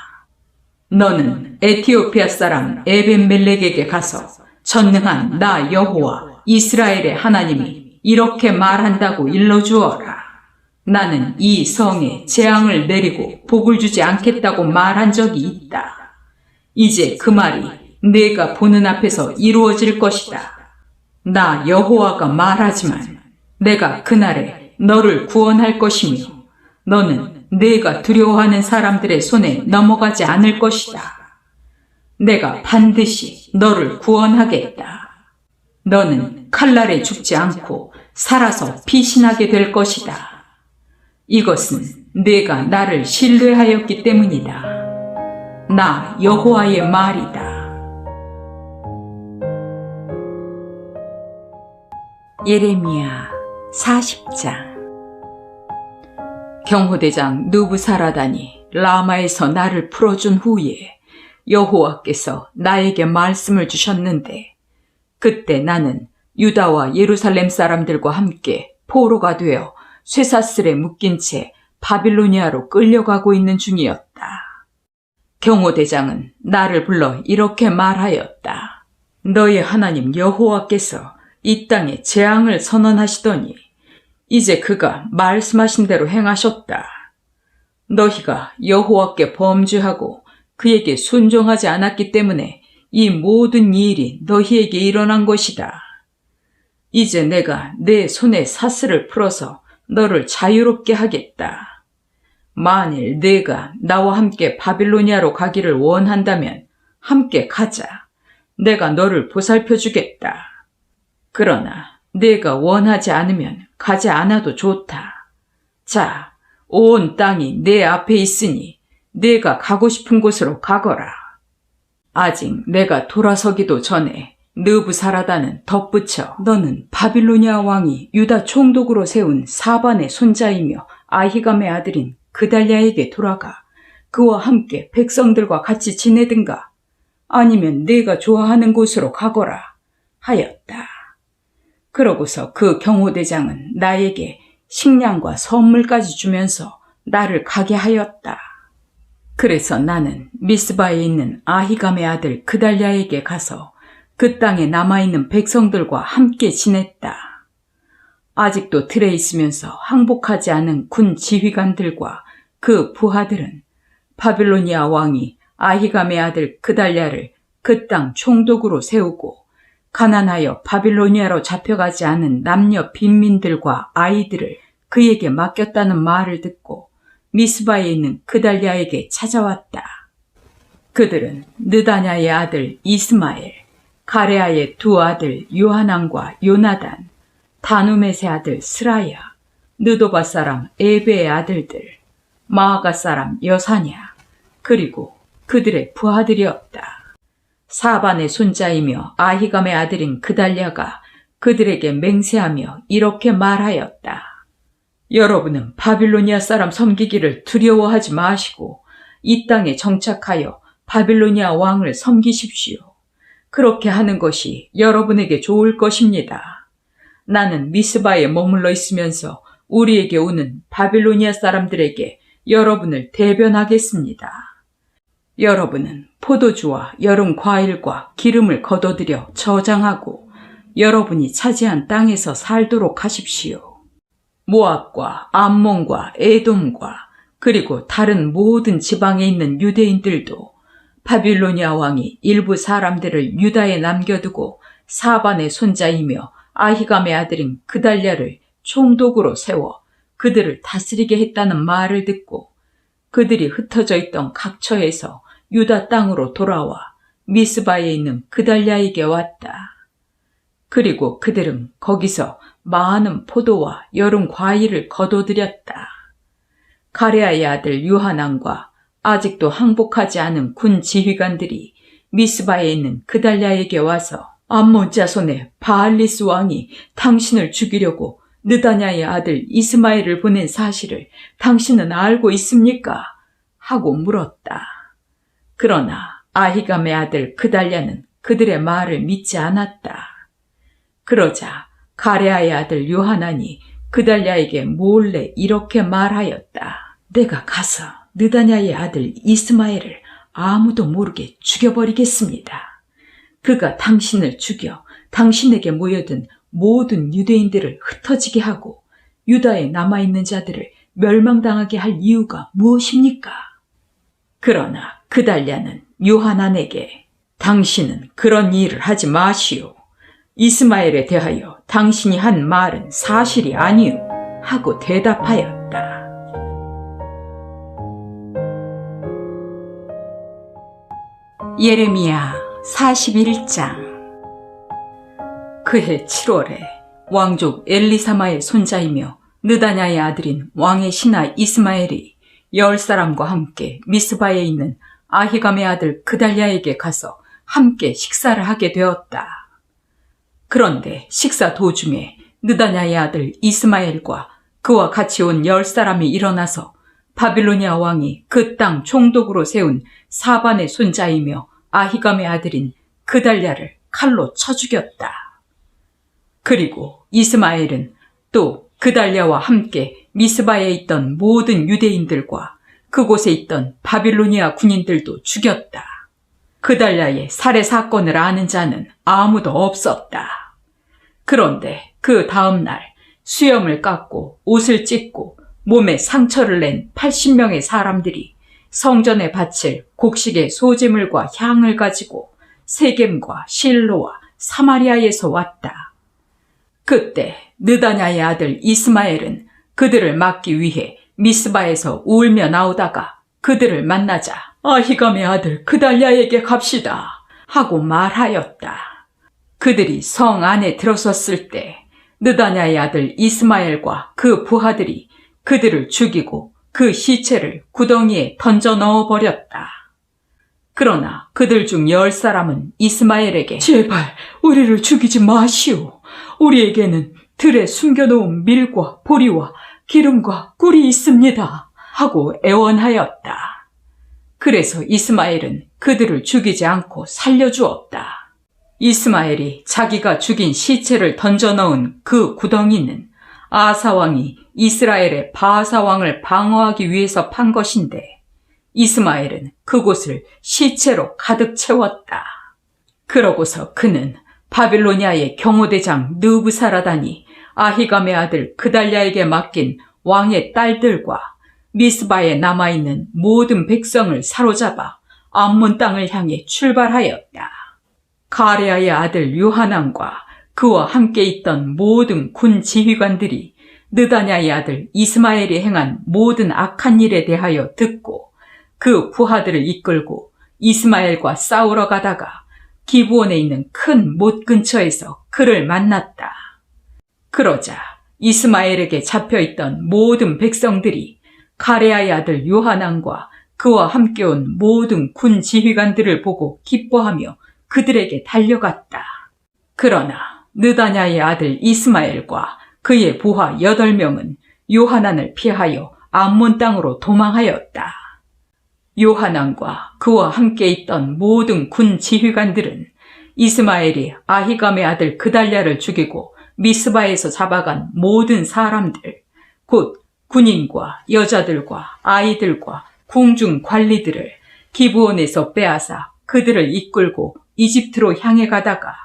Speaker 1: 너는 에티오피아 사람 에벤멜렉에게 가서 전능한 나 여호와 이스라엘의 하나님이 이렇게 말한다고 일러주어라. 나는 이 성에 재앙을 내리고 복을 주지 않겠다고 말한 적이 있다. 이제 그 말이 내가 보는 앞에서 이루어질 것이다. 나 여호와가 말하지만 내가 그날에 너를 구원할 것이며 너는 내가 두려워하는 사람들의 손에 넘어가지 않을 것이다. 내가 반드시 너를 구원하겠다. 너는 칼날에 죽지 않고 살아서 피신하게 될 것이다. 이것은 내가 나를 신뢰하였기 때문이다. 나 여호와의 말이다. 예레미야 40장. 경호대장 느부사라단이 라마에서 나를 풀어준 후에 여호와께서 나에게 말씀을 주셨는데 그때 나는 유다와 예루살렘 사람들과 함께 포로가 되어 쇠사슬에 묶인 채 바빌로니아로 끌려가고 있는 중이었다. 경호대장은 나를 불러 이렇게 말하였다. 너의 하나님 여호와께서 이 땅에 재앙을 선언하시더니 이제 그가 말씀하신 대로 행하셨다. 너희가 여호와께 범죄하고 그에게 순종하지 않았기 때문에 이 모든 일이 너희에게 일어난 것이다. 이제 내가 내 손에 사슬을 풀어서 너를 자유롭게 하겠다. 만일 내가 나와 함께 바빌로니아로 가기를 원한다면 함께 가자. 내가 너를 보살펴 주겠다. 그러나 내가 원하지 않으면 가지 않아도 좋다. 자, 온 땅이 내 앞에 있으니 내가 가고 싶은 곳으로 가거라. 아직 내가 돌아서기도 전에 느부사라다는 덧붙여 너는 바빌로니아 왕이 유다 총독으로 세운 사반의 손자이며 아히감의 아들인 그달랴에게 돌아가 그와 함께 백성들과 같이 지내든가 아니면 내가 좋아하는 곳으로 가거라 하였다. 그러고서 그 경호대장은 나에게 식량과 선물까지 주면서 나를 가게 하였다. 그래서 나는 미스바에 있는 아히감의 아들 그달랴에게 가서 그 땅에 남아있는 백성들과 함께 지냈다. 아직도 틀에 있으면서 항복하지 않은 군 지휘관들과 그 부하들은 바빌로니아 왕이 아히감의 아들 그달랴를 그 땅 총독으로 세우고 가난하여 바빌로니아로 잡혀가지 않은 남녀 빈민들과 아이들을 그에게 맡겼다는 말을 듣고 미스바에 있는 그달랴에게 찾아왔다. 그들은 느다냐의 아들 이스마엘, 가레아의 두 아들 요하난과 요나단, 다누멧의 아들 스라야, 느도바 사람 에베의 아들들, 마아가 사람 여사냐, 그리고 그들의 부하들이었다. 사반의 손자이며 아히감의 아들인 그달랴가 그들에게 맹세하며 이렇게 말하였다. 여러분은 바빌로니아 사람 섬기기를 두려워하지 마시고 이 땅에 정착하여 바빌로니아 왕을 섬기십시오. 그렇게 하는 것이 여러분에게 좋을 것입니다. 나는 미스바에 머물러 있으면서 우리에게 오는 바빌로니아 사람들에게 여러분을 대변하겠습니다. 여러분은 포도주와 여름 과일과 기름을 거둬들여 저장하고 여러분이 차지한 땅에서 살도록 하십시오. 모압과 암몬과 에돔과 그리고 다른 모든 지방에 있는 유대인들도 바빌로니아 왕이 일부 사람들을 유다에 남겨두고 사반의 손자이며 아히감의 아들인 그달랴를 총독으로 세워 그들을 다스리게 했다는 말을 듣고 그들이 흩어져 있던 각처에서 유다 땅으로 돌아와 미스바에 있는 그달랴에게 왔다. 그리고 그들은 거기서 많은 포도와 여름 과일을 거둬들였다. 가레아의 아들 요하난과 아직도 항복하지 않은 군 지휘관들이 미스바에 있는 그달랴에게 와서 암몬 자손의 바알리스 왕이 당신을 죽이려고 느다냐의 아들 이스마엘을 보낸 사실을 당신은 알고 있습니까? 하고 물었다. 그러나 아히감의 아들 그달랴는 그들의 말을 믿지 않았다. 그러자 가레아의 아들 요하난이 그달랴에게 몰래 이렇게 말하였다. 내가 가서 느다냐의 아들 이스마엘을 아무도 모르게 죽여버리겠습니다. 그가 당신을 죽여 당신에게 모여든 모든 유대인들을 흩어지게 하고 유다에 남아있는 자들을 멸망당하게 할 이유가 무엇입니까? 그러나 그달랴는 요하난에게 당신은 그런 일을 하지 마시오. 이스마엘에 대하여 당신이 한 말은 사실이 아니오 하고 대답하였다. 예레미야 41장. 그해 7월에 왕족 엘리사마의 손자이며 느다냐의 아들인 왕의 신하 이스마엘이 10사람과 함께 미스바에 있는 아히감의 아들 그달랴에게 가서 함께 식사를 하게 되었다. 그런데 식사 도중에 느다냐의 아들 이스마엘과 그와 같이 온 10사람이 일어나서 바빌로니아 왕이 그 땅 총독으로 세운 사반의 손자이며 아히감의 아들인 그달랴를 칼로 쳐 죽였다. 그리고 이스마엘은 또 그달랴와 함께 미스바에 있던 모든 유대인들과 그곳에 있던 바빌로니아 군인들도 죽였다. 그달랴의 살해 사건을 아는 자는 아무도 없었다. 그런데 그 다음 날 수염을 깎고 옷을 찢고 몸에 상처를 낸 80명의 사람들이 성전에 바칠 곡식의 소재물과 향을 가지고 세겜과 실로와 사마리아에서 왔다. 그때 느다냐의 아들 이스마엘은 그들을 막기 위해 미스바에서 울며 나오다가 그들을 만나자 아히감의 아들 그달랴에게 갑시다 하고 말하였다. 그들이 성 안에 들어섰을 때 느다냐의 아들 이스마엘과 그 부하들이 그들을 죽이고 그 시체를 구덩이에 던져 넣어버렸다. 그러나 그들 중 10사람은 이스마엘에게 제발 우리를 죽이지 마시오. 우리에게는 들에 숨겨놓은 밀과 보리와 기름과 꿀이 있습니다 하고 애원하였다. 그래서 이스마엘은 그들을 죽이지 않고 살려주었다. 이스마엘이 자기가 죽인 시체를 던져 넣은 그 구덩이는 아사왕이 이스라엘의 바하사왕을 방어하기 위해서 판 것인데 이스마엘은 그곳을 시체로 가득 채웠다. 그러고서 그는 바빌로니아의 경호대장 느부사라단이 아히감의 아들 그달랴에게 맡긴 왕의 딸들과 미스바에 남아있는 모든 백성을 사로잡아 암몬 땅을 향해 출발하였다. 가레아의 아들 요하난과 그와 함께 있던 모든 군 지휘관들이 느다냐의 아들 이스마엘이 행한 모든 악한 일에 대하여 듣고 그 부하들을 이끌고 이스마엘과 싸우러 가다가 기브온에 있는 큰 못 근처에서 그를 만났다. 그러자 이스마엘에게 잡혀있던 모든 백성들이 가레아의 아들 요하난과 그와 함께 온 모든 군 지휘관들을 보고 기뻐하며 그들에게 달려갔다. 그러나 느다냐의 아들 이스마엘과 그의 부하 8명은 요하난을 피하여 암몬 땅으로 도망하였다. 요하난과 그와 함께 있던 모든 군 지휘관들은 이스마엘이 아히감의 아들 그달랴를 죽이고 미스바에서 잡아간 모든 사람들, 곧 군인과 여자들과 아이들과 궁중 관리들을 기브온에서 빼앗아 그들을 이끌고 이집트로 향해 가다가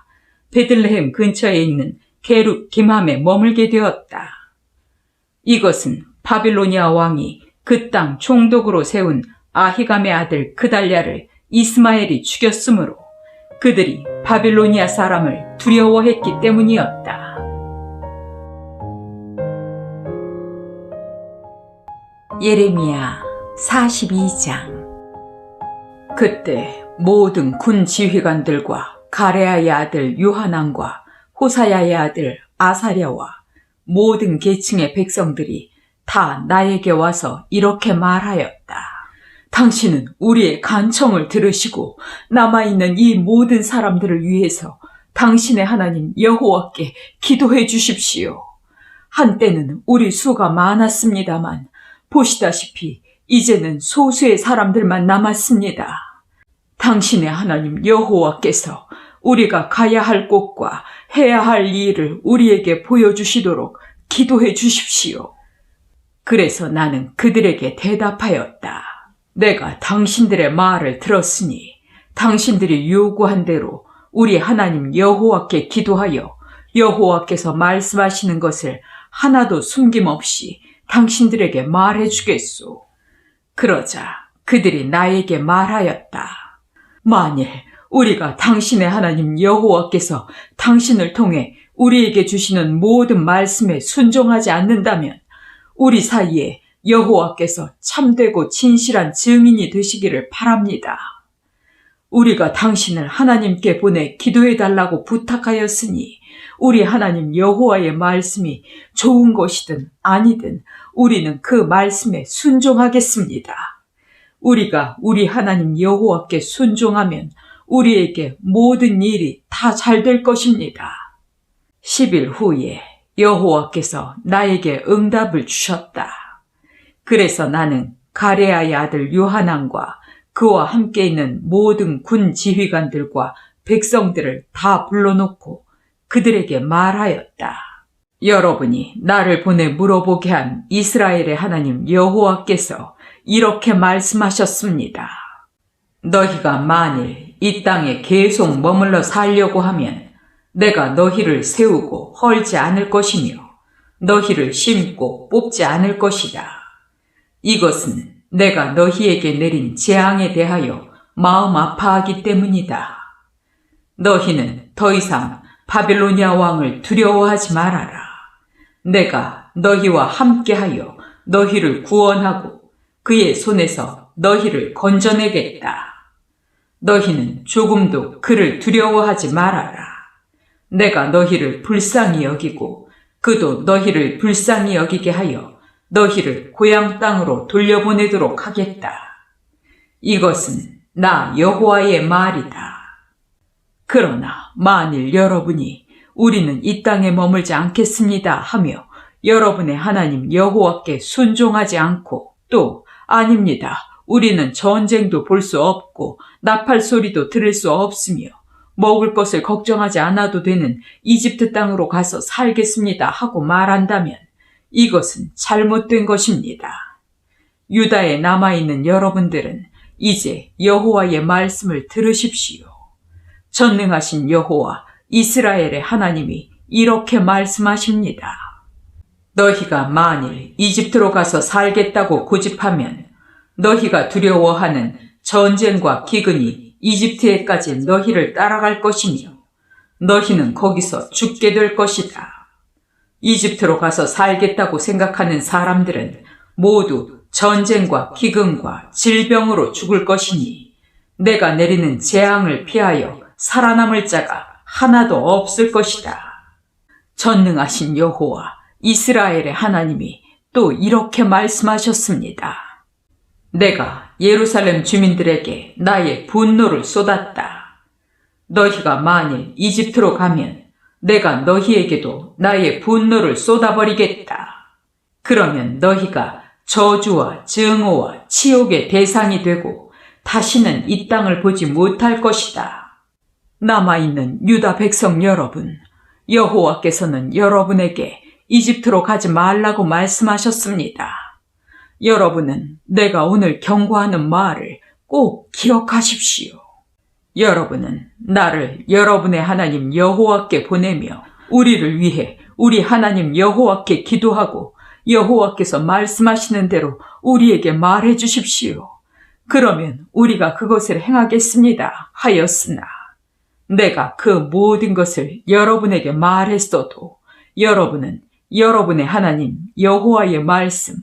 Speaker 1: 베들레헴 근처에 있는 게룻 김함에 머물게 되었다. 이것은 바빌로니아 왕이 그 땅 총독으로 세운 아히감의 아들 그달랴를 이스마엘이 죽였으므로 그들이 바빌로니아 사람을 두려워했기 때문이었다. 예레미야 42장. 그때 모든 군 지휘관들과 가레아의 아들 요하난과 호사야의 아들 아사랴와 모든 계층의 백성들이 다 나에게 와서 이렇게 말하였다. 당신은 우리의 간청을 들으시고 남아있는 이 모든 사람들을 위해서 당신의 하나님 여호와께 기도해 주십시오. 한때는 우리 수가 많았습니다만 보시다시피 이제는 소수의 사람들만 남았습니다. 당신의 하나님 여호와께서 우리가 가야 할 곳과 해야 할 일을 우리에게 보여주시도록 기도해 주십시오. 그래서 나는 그들에게 대답하였다. 내가 당신들의 말을 들었으니 당신들이 요구한 대로 우리 하나님 여호와께 기도하여 여호와께서 말씀하시는 것을 하나도 숨김없이 당신들에게 말해주겠소. 그러자 그들이 나에게 말하였다. 만일 우리가 당신의 하나님 여호와께서 당신을 통해 우리에게 주시는 모든 말씀에 순종하지 않는다면 우리 사이에 여호와께서 참되고 진실한 증인이 되시기를 바랍니다. 우리가 당신을 하나님께 보내 기도해달라고 부탁하였으니 우리 하나님 여호와의 말씀이 좋은 것이든 아니든 우리는 그 말씀에 순종하겠습니다. 우리가 우리 하나님 여호와께 순종하면 우리에게 모든 일이 다 잘 될 것입니다. 10일 후에 여호와께서 나에게 응답을 주셨다. 그래서 나는 가레아의 아들 요하난과 그와 함께 있는 모든 군 지휘관들과 백성들을 다 불러놓고 그들에게 말하였다. 여러분이 나를 보내 물어보게 한 이스라엘의 하나님 여호와께서 이렇게 말씀하셨습니다. 너희가 만일 이 땅에 계속 머물러 살려고 하면 내가 너희를 세우고 헐지 않을 것이며 너희를 심고 뽑지 않을 것이다. 이것은 내가 너희에게 내린 재앙에 대하여 마음 아파하기 때문이다. 너희는 더 이상 바빌로니아 왕을 두려워하지 말아라. 내가 너희와 함께하여 너희를 구원하고 그의 손에서 너희를 건져내겠다. 너희는 조금도 그를 두려워하지 말아라. 내가 너희를 불쌍히 여기고 그도 너희를 불쌍히 여기게 하여 너희를 고향 땅으로 돌려보내도록 하겠다. 이것은 나 여호와의 말이다. 그러나 만일 여러분이 우리는 이 땅에 머물지 않겠습니다 하며 여러분의 하나님 여호와께 순종하지 않고 또 아닙니다. 우리는 전쟁도 볼 수 없고 나팔 소리도 들을 수 없으며 먹을 것을 걱정하지 않아도 되는 이집트 땅으로 가서 살겠습니다 하고 말한다면 이것은 잘못된 것입니다. 유다에 남아있는 여러분들은 이제 여호와의 말씀을 들으십시오. 전능하신 여호와 이스라엘의 하나님이 이렇게 말씀하십니다. 너희가 만일 이집트로 가서 살겠다고 고집하면 너희가 두려워하는 전쟁과 기근이 이집트에까지 너희를 따라갈 것이며 너희는 거기서 죽게 될 것이다. 이집트로 가서 살겠다고 생각하는 사람들은 모두 전쟁과 기근과 질병으로 죽을 것이니 내가 내리는 재앙을 피하여 살아남을 자가 하나도 없을 것이다. 전능하신 여호와 이스라엘의 하나님이 또 이렇게 말씀하셨습니다. 내가 예루살렘 주민들에게 나의 분노를 쏟았다. 너희가 만일 이집트로 가면 내가 너희에게도 나의 분노를 쏟아버리겠다. 그러면 너희가 저주와 증오와 치욕의 대상이 되고 다시는 이 땅을 보지 못할 것이다. 남아있는 유다 백성 여러분, 여호와께서는 여러분에게 이집트로 가지 말라고 말씀하셨습니다. 여러분은 내가 오늘 경고하는 말을 꼭 기억하십시오. 여러분은 나를 여러분의 하나님 여호와께 보내며 우리를 위해 우리 하나님 여호와께 기도하고 여호와께서 말씀하시는 대로 우리에게 말해 주십시오. 그러면 우리가 그것을 행하겠습니다 하였으나 내가 그 모든 것을 여러분에게 말했어도 여러분은 여러분의 하나님 여호와의 말씀,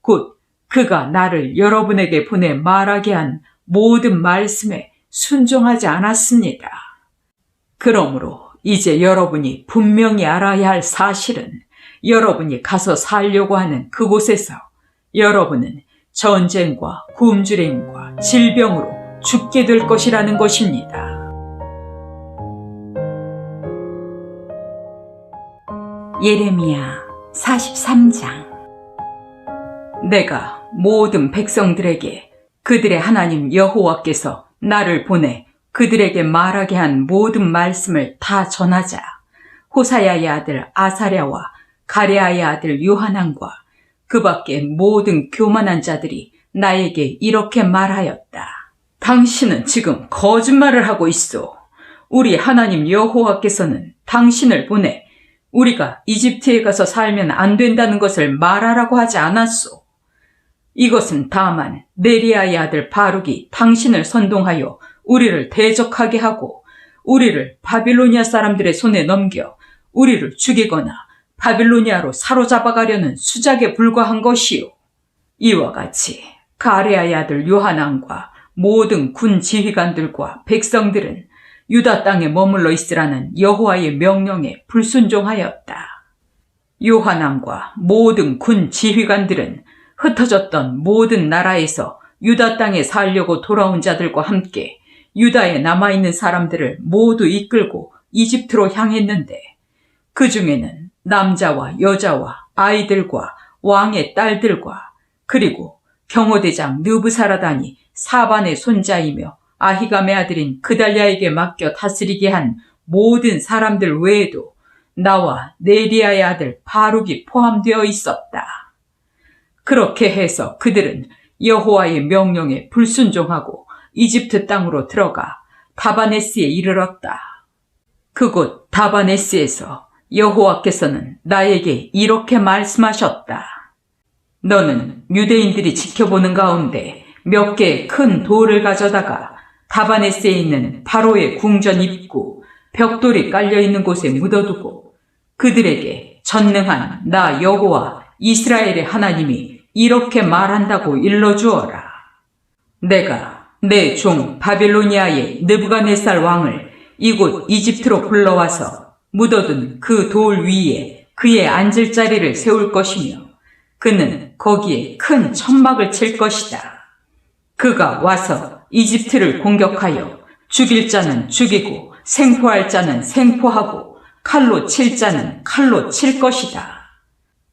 Speaker 1: 곧 그가 나를 여러분에게 보내 말하게 한 모든 말씀에 순종하지 않았습니다. 그러므로 이제 여러분이 분명히 알아야 할 사실은 여러분이 가서 살려고 하는 그곳에서 여러분은 전쟁과 굶주림과 질병으로 죽게 될 것이라는 것입니다.
Speaker 2: 예레미야 43장.
Speaker 1: 내가 모든 백성들에게 그들의 하나님 여호와께서 나를 보내 그들에게 말하게 한 모든 말씀을 다 전하자 호사야의 아들 아사랴와 가레아의 아들 요하난과 그 밖에 모든 교만한 자들이 나에게 이렇게 말하였다. 당신은 지금 거짓말을 하고 있어. 우리 하나님 여호와께서는 당신을 보내 우리가 이집트에 가서 살면 안 된다는 것을 말하라고 하지 않았소. 이것은 다만 네리아의 아들 바룩이 당신을 선동하여 우리를 대적하게 하고 우리를 바빌로니아 사람들의 손에 넘겨 우리를 죽이거나 바빌로니아로 사로잡아가려는 수작에 불과한 것이요. 이와 같이 가레아의 아들 요하난과 모든 군 지휘관들과 백성들은 유다 땅에 머물러 있으라는 여호와의 명령에 불순종하였다. 요하난과 모든 군 지휘관들은 흩어졌던 모든 나라에서 유다 땅에 살려고 돌아온 자들과 함께 유다에 남아있는 사람들을 모두 이끌고 이집트로 향했는데 그 중에는 남자와 여자와 아이들과 왕의 딸들과 그리고 경호대장 느부사라단이 사반의 손자이며 아히감의 아들인 그달랴에게 맡겨 다스리게 한 모든 사람들 외에도 나와 네리아의 아들 바룩이 포함되어 있었다. 그렇게 해서 그들은 여호와의 명령에 불순종하고 이집트 땅으로 들어가 다바네스에 이르렀다. 그곳 다바네스에서 여호와께서는 나에게 이렇게 말씀하셨다. 너는 유대인들이 지켜보는 가운데 몇 개의 큰 돌을 가져다가 다바네스에 있는 바로의 궁전 입구 벽돌이 깔려있는 곳에 묻어두고 그들에게 전능한 나 여호와 이스라엘의 하나님이 이렇게 말한다고 일러주어라. 내가 내 종 바빌로니아의 느부갓네살 왕을 이곳 이집트로 불러와서 묻어둔 그 돌 위에 그의 앉을 자리를 세울 것이며 그는 거기에 큰 천막을 칠 것이다. 그가 와서 이집트를 공격하여 죽일 자는 죽이고 생포할 자는 생포하고 칼로 칠 자는 칼로 칠 것이다.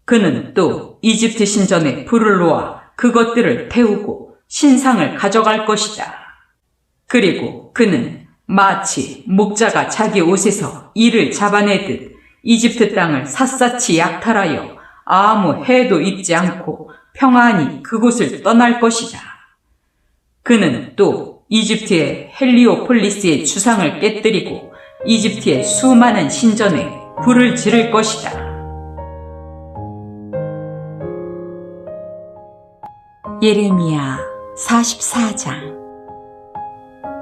Speaker 1: 그는 또 이집트 신전에 불을 놓아 그것들을 태우고 신상을 가져갈 것이다. 그리고 그는 마치 목자가 자기 옷에서 이를 잡아내듯 이집트 땅을 샅샅이 약탈하여 아무 해도 입지 않고 평안히 그곳을 떠날 것이다. 그는 또 이집트의 헬리오폴리스의 주상을 깨뜨리고 이집트의 수많은 신전에 불을 지를 것이다.
Speaker 2: 예레미야 44장.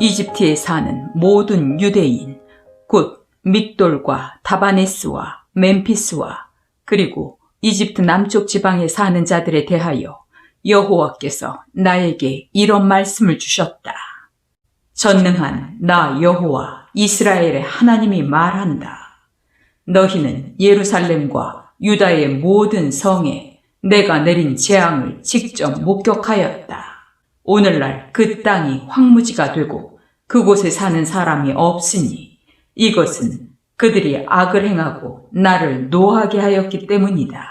Speaker 1: 이집트에 사는 모든 유대인, 곧 믹돌과 다바네스와 멤피스와 그리고 이집트 남쪽 지방에 사는 자들에 대하여 여호와께서 나에게 이런 말씀을 주셨다. 전능한 나 여호와 이스라엘의 하나님이 말한다. 너희는 예루살렘과 유다의 모든 성에 내가 내린 재앙을 직접 목격하였다. 오늘날 그 땅이 황무지가 되고 그곳에 사는 사람이 없으니 이것은 그들이 악을 행하고 나를 노하게 하였기 때문이다.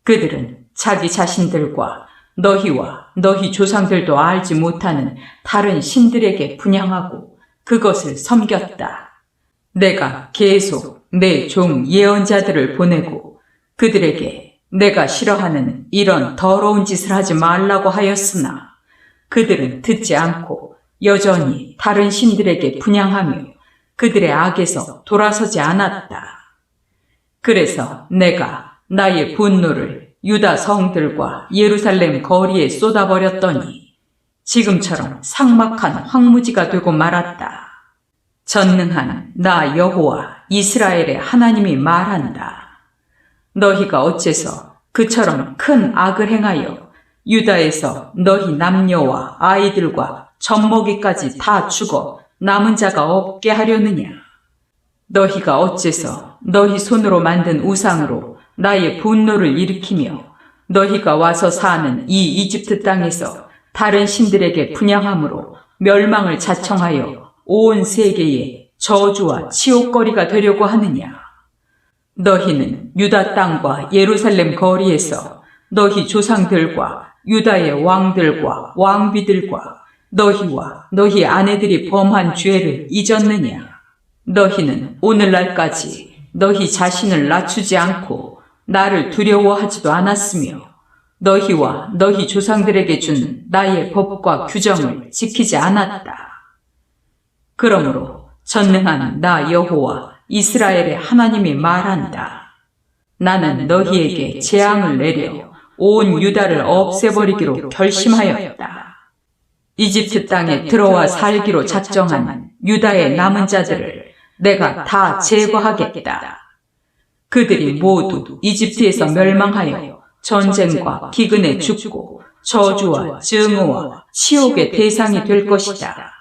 Speaker 1: 그들은 자기 자신들과 너희와 너희 조상들도 알지 못하는 다른 신들에게 분향하고 그것을 섬겼다. 내가 계속 내 종 예언자들을 보내고 그들에게 내가 싫어하는 이런 더러운 짓을 하지 말라고 하였으나 그들은 듣지 않고 여전히 다른 신들에게 분향하며 그들의 악에서 돌아서지 않았다. 그래서 내가 나의 분노를 유다 성들과 예루살렘 거리에 쏟아버렸더니 지금처럼 삭막한 황무지가 되고 말았다. 전능한 나 여호와 이스라엘의 하나님이 말한다. 너희가 어째서 그처럼 큰 악을 행하여 유다에서 너희 남녀와 아이들과 젖먹이까지 다 죽어 남은 자가 없게 하려느냐? 너희가 어째서 너희 손으로 만든 우상으로 나의 분노를 일으키며 너희가 와서 사는 이 이집트 땅에서 다른 신들에게 분향함으로 멸망을 자청하여 온 세계에 저주와 치욕거리가 되려고 하느냐? 너희는 유다 땅과 예루살렘 거리에서 너희 조상들과 유다의 왕들과 왕비들과 너희와 너희 아내들이 범한 죄를 잊었느냐? 너희는 오늘날까지 너희 자신을 낮추지 않고 나를 두려워하지도 않았으며 너희와 너희 조상들에게 준 나의 법과 규정을 지키지 않았다. 그러므로 전능한 나 여호와 이스라엘의 하나님이 말한다. 나는 너희에게 재앙을 내려 온 유다를 없애버리기로 결심하였다. 이집트 땅에 들어와 살기로 작정한 유다의 남은 자들을 내가 다 제거하겠다. 그들이 모두 이집트에서 멸망하여 전쟁과 기근에 죽고 저주와 증오와 치욕의 대상이 될 것이다.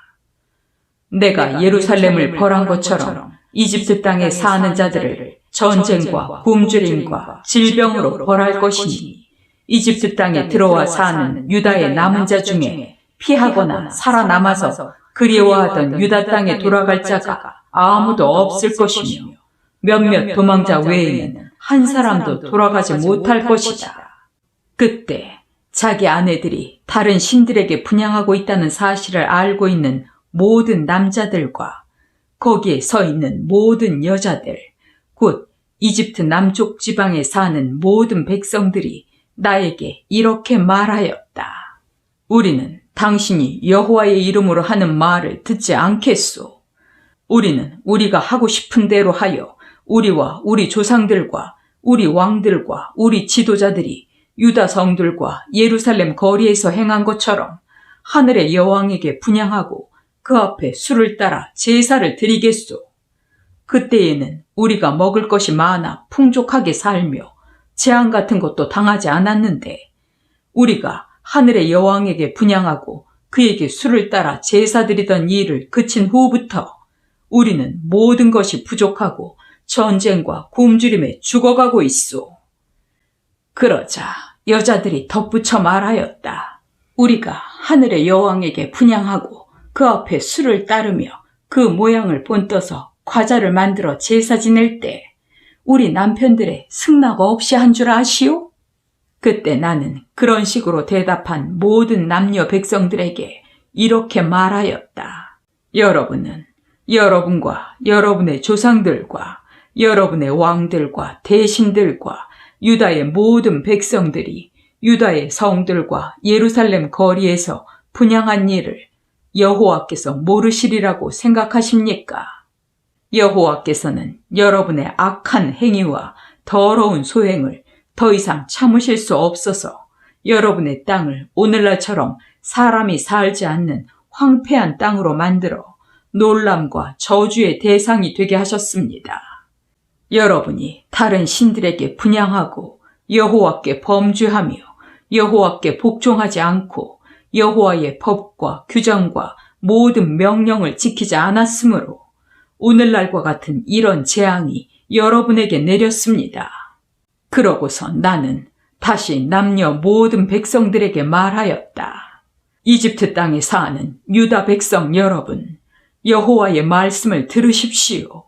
Speaker 1: 내가 예루살렘을 벌한 것처럼 이집트 땅에 사는 자들을 전쟁과 굶주림과 질병으로 벌할 것이니 이집트 땅에 들어와 사는 유다의 남은 자 중에 피하거나 살아남아서 그리워하던 유다 땅에 돌아갈 자가 아무도 없을 것이며 몇몇 도망자 외에는 한 사람도 돌아가지 못할 것이다. 그때 자기 아내들이 다른 신들에게 분향하고 있다는 사실을 알고 있는 모든 남자들과 거기에 서 있는 모든 여자들, 곧 이집트 남쪽 지방에 사는 모든 백성들이 나에게 이렇게 말하였다. 우리는 당신이 여호와의 이름으로 하는 말을 듣지 않겠소. 우리는 우리가 하고 싶은 대로 하여 우리와 우리 조상들과 우리 왕들과 우리 지도자들이 유다 성들과 예루살렘 거리에서 행한 것처럼 하늘의 여왕에게 분향하고 그 앞에 수를 따라 제사를 드리겠소. 그때에는 우리가 먹을 것이 많아 풍족하게 살며 재앙 같은 것도 당하지 않았는데 우리가 하늘의 여왕에게 분향하고 그에게 수를 따라 제사 드리던 일을 그친 후부터 우리는 모든 것이 부족하고 전쟁과 굶주림에 죽어가고 있소. 그러자 여자들이 덧붙여 말하였다. 우리가 하늘의 여왕에게 분향하고 그 앞에 수를 따르며 그 모양을 본떠서 과자를 만들어 제사 지낼 때 우리 남편들의 승낙 없이 한 줄 아시오? 그때 나는 그런 식으로 대답한 모든 남녀 백성들에게 이렇게 말하였다. 여러분은 여러분과 여러분의 조상들과 여러분의 왕들과 대신들과 유다의 모든 백성들이 유다의 성들과 예루살렘 거리에서 분향한 일을 여호와께서 모르시리라고 생각하십니까? 여호와께서는 여러분의 악한 행위와 더러운 소행을 더 이상 참으실 수 없어서 여러분의 땅을 오늘날처럼 사람이 살지 않는 황폐한 땅으로 만들어 놀람과 저주의 대상이 되게 하셨습니다. 여러분이 다른 신들에게 분향하고 여호와께 범죄하며 여호와께 복종하지 않고 여호와의 법과 규정과 모든 명령을 지키지 않았으므로 오늘날과 같은 이런 재앙이 여러분에게 내렸습니다. 그러고서 나는 다시 남녀 모든 백성들에게 말하였다. 이집트 땅에 사는 유다 백성 여러분, 여호와의 말씀을 들으십시오.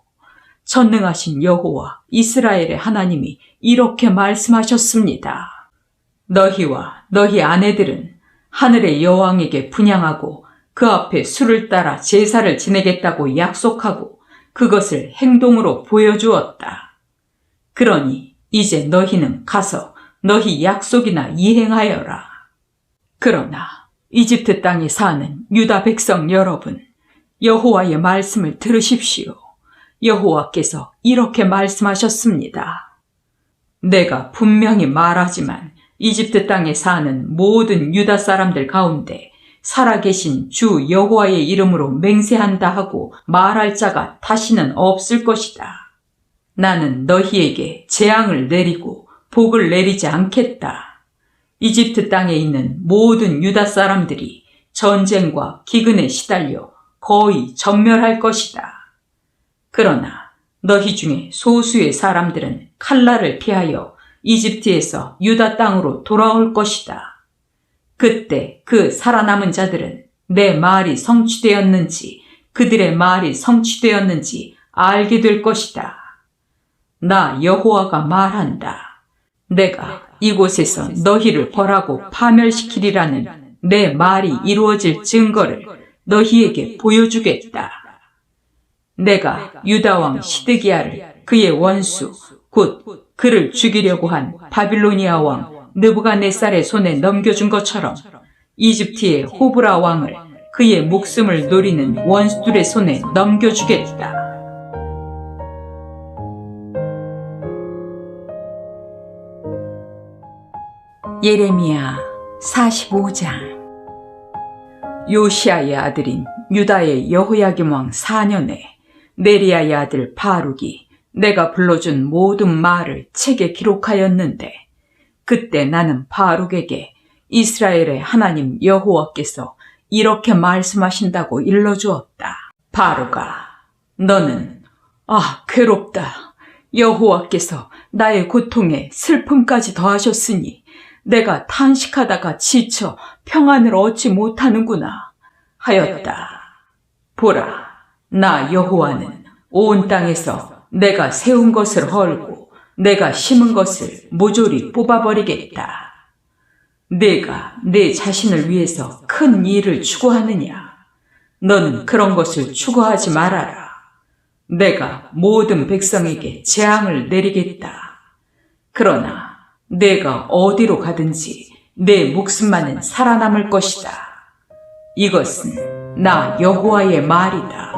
Speaker 1: 전능하신 여호와 이스라엘의 하나님이 이렇게 말씀하셨습니다. 너희와 너희 아내들은 하늘의 여왕에게 분향하고 그 앞에 수를 따라 제사를 지내겠다고 약속하고 그것을 행동으로 보여주었다. 그러니 이제 너희는 가서 너희 약속이나 이행하여라. 그러나 이집트 땅에 사는 유다 백성 여러분, 여호와의 말씀을 들으십시오. 여호와께서 이렇게 말씀하셨습니다. 내가 분명히 말하지만 이집트 땅에 사는 모든 유다 사람들 가운데 살아계신 주 여호와의 이름으로 맹세한다 하고 말할 자가 다시는 없을 것이다. 나는 너희에게 재앙을 내리고 복을 내리지 않겠다. 이집트 땅에 있는 모든 유다 사람들이 전쟁과 기근에 시달려 거의 전멸할 것이다. 그러나 너희 중에 소수의 사람들은 칼날을 피하여 이집트에서 유다 땅으로 돌아올 것이다. 그때 그 살아남은 자들은 내 말이 성취되었는지 그들의 말이 성취되었는지 알게 될 것이다. 나 여호와가 말한다. 내가 이곳에서 너희를 벌하고 파멸시키리라는 내 말이 이루어질 증거를 너희에게 보여주겠다. 내가 유다 왕 시드기야를 그의 원수 곧 그를 죽이려고 한 바빌로니아 왕 느부갓네살의 손에 넘겨준 것처럼 이집트의 호브라 왕을 그의 목숨을 노리는 원수들의 손에 넘겨주겠다.
Speaker 2: 예레미야 45장.
Speaker 1: 요시아의 아들인 유다의 여호야김 왕 4년에 네리야의 아들 바룩이 내가 불러준 모든 말을 책에 기록하였는데 그때 나는 바룩에게 이스라엘의 하나님 여호와께서 이렇게 말씀하신다고 일러주었다. 바룩아, 너는 괴롭다. 여호와께서 나의 고통에 슬픔까지 더하셨으니 내가 탄식하다가 지쳐 평안을 얻지 못하는구나 하였다. 보라, 나 여호와는 온 땅에서 내가 세운 것을 헐고 내가 심은 것을 모조리 뽑아버리겠다. 내가 내 자신을 위해서 큰 일을 추구하느냐? 너는 그런 것을 추구하지 말아라. 내가 모든 백성에게 재앙을 내리겠다. 그러나 내가 어디로 가든지 내 목숨만은 살아남을 것이다. 이것은 나 여호와의 말이다.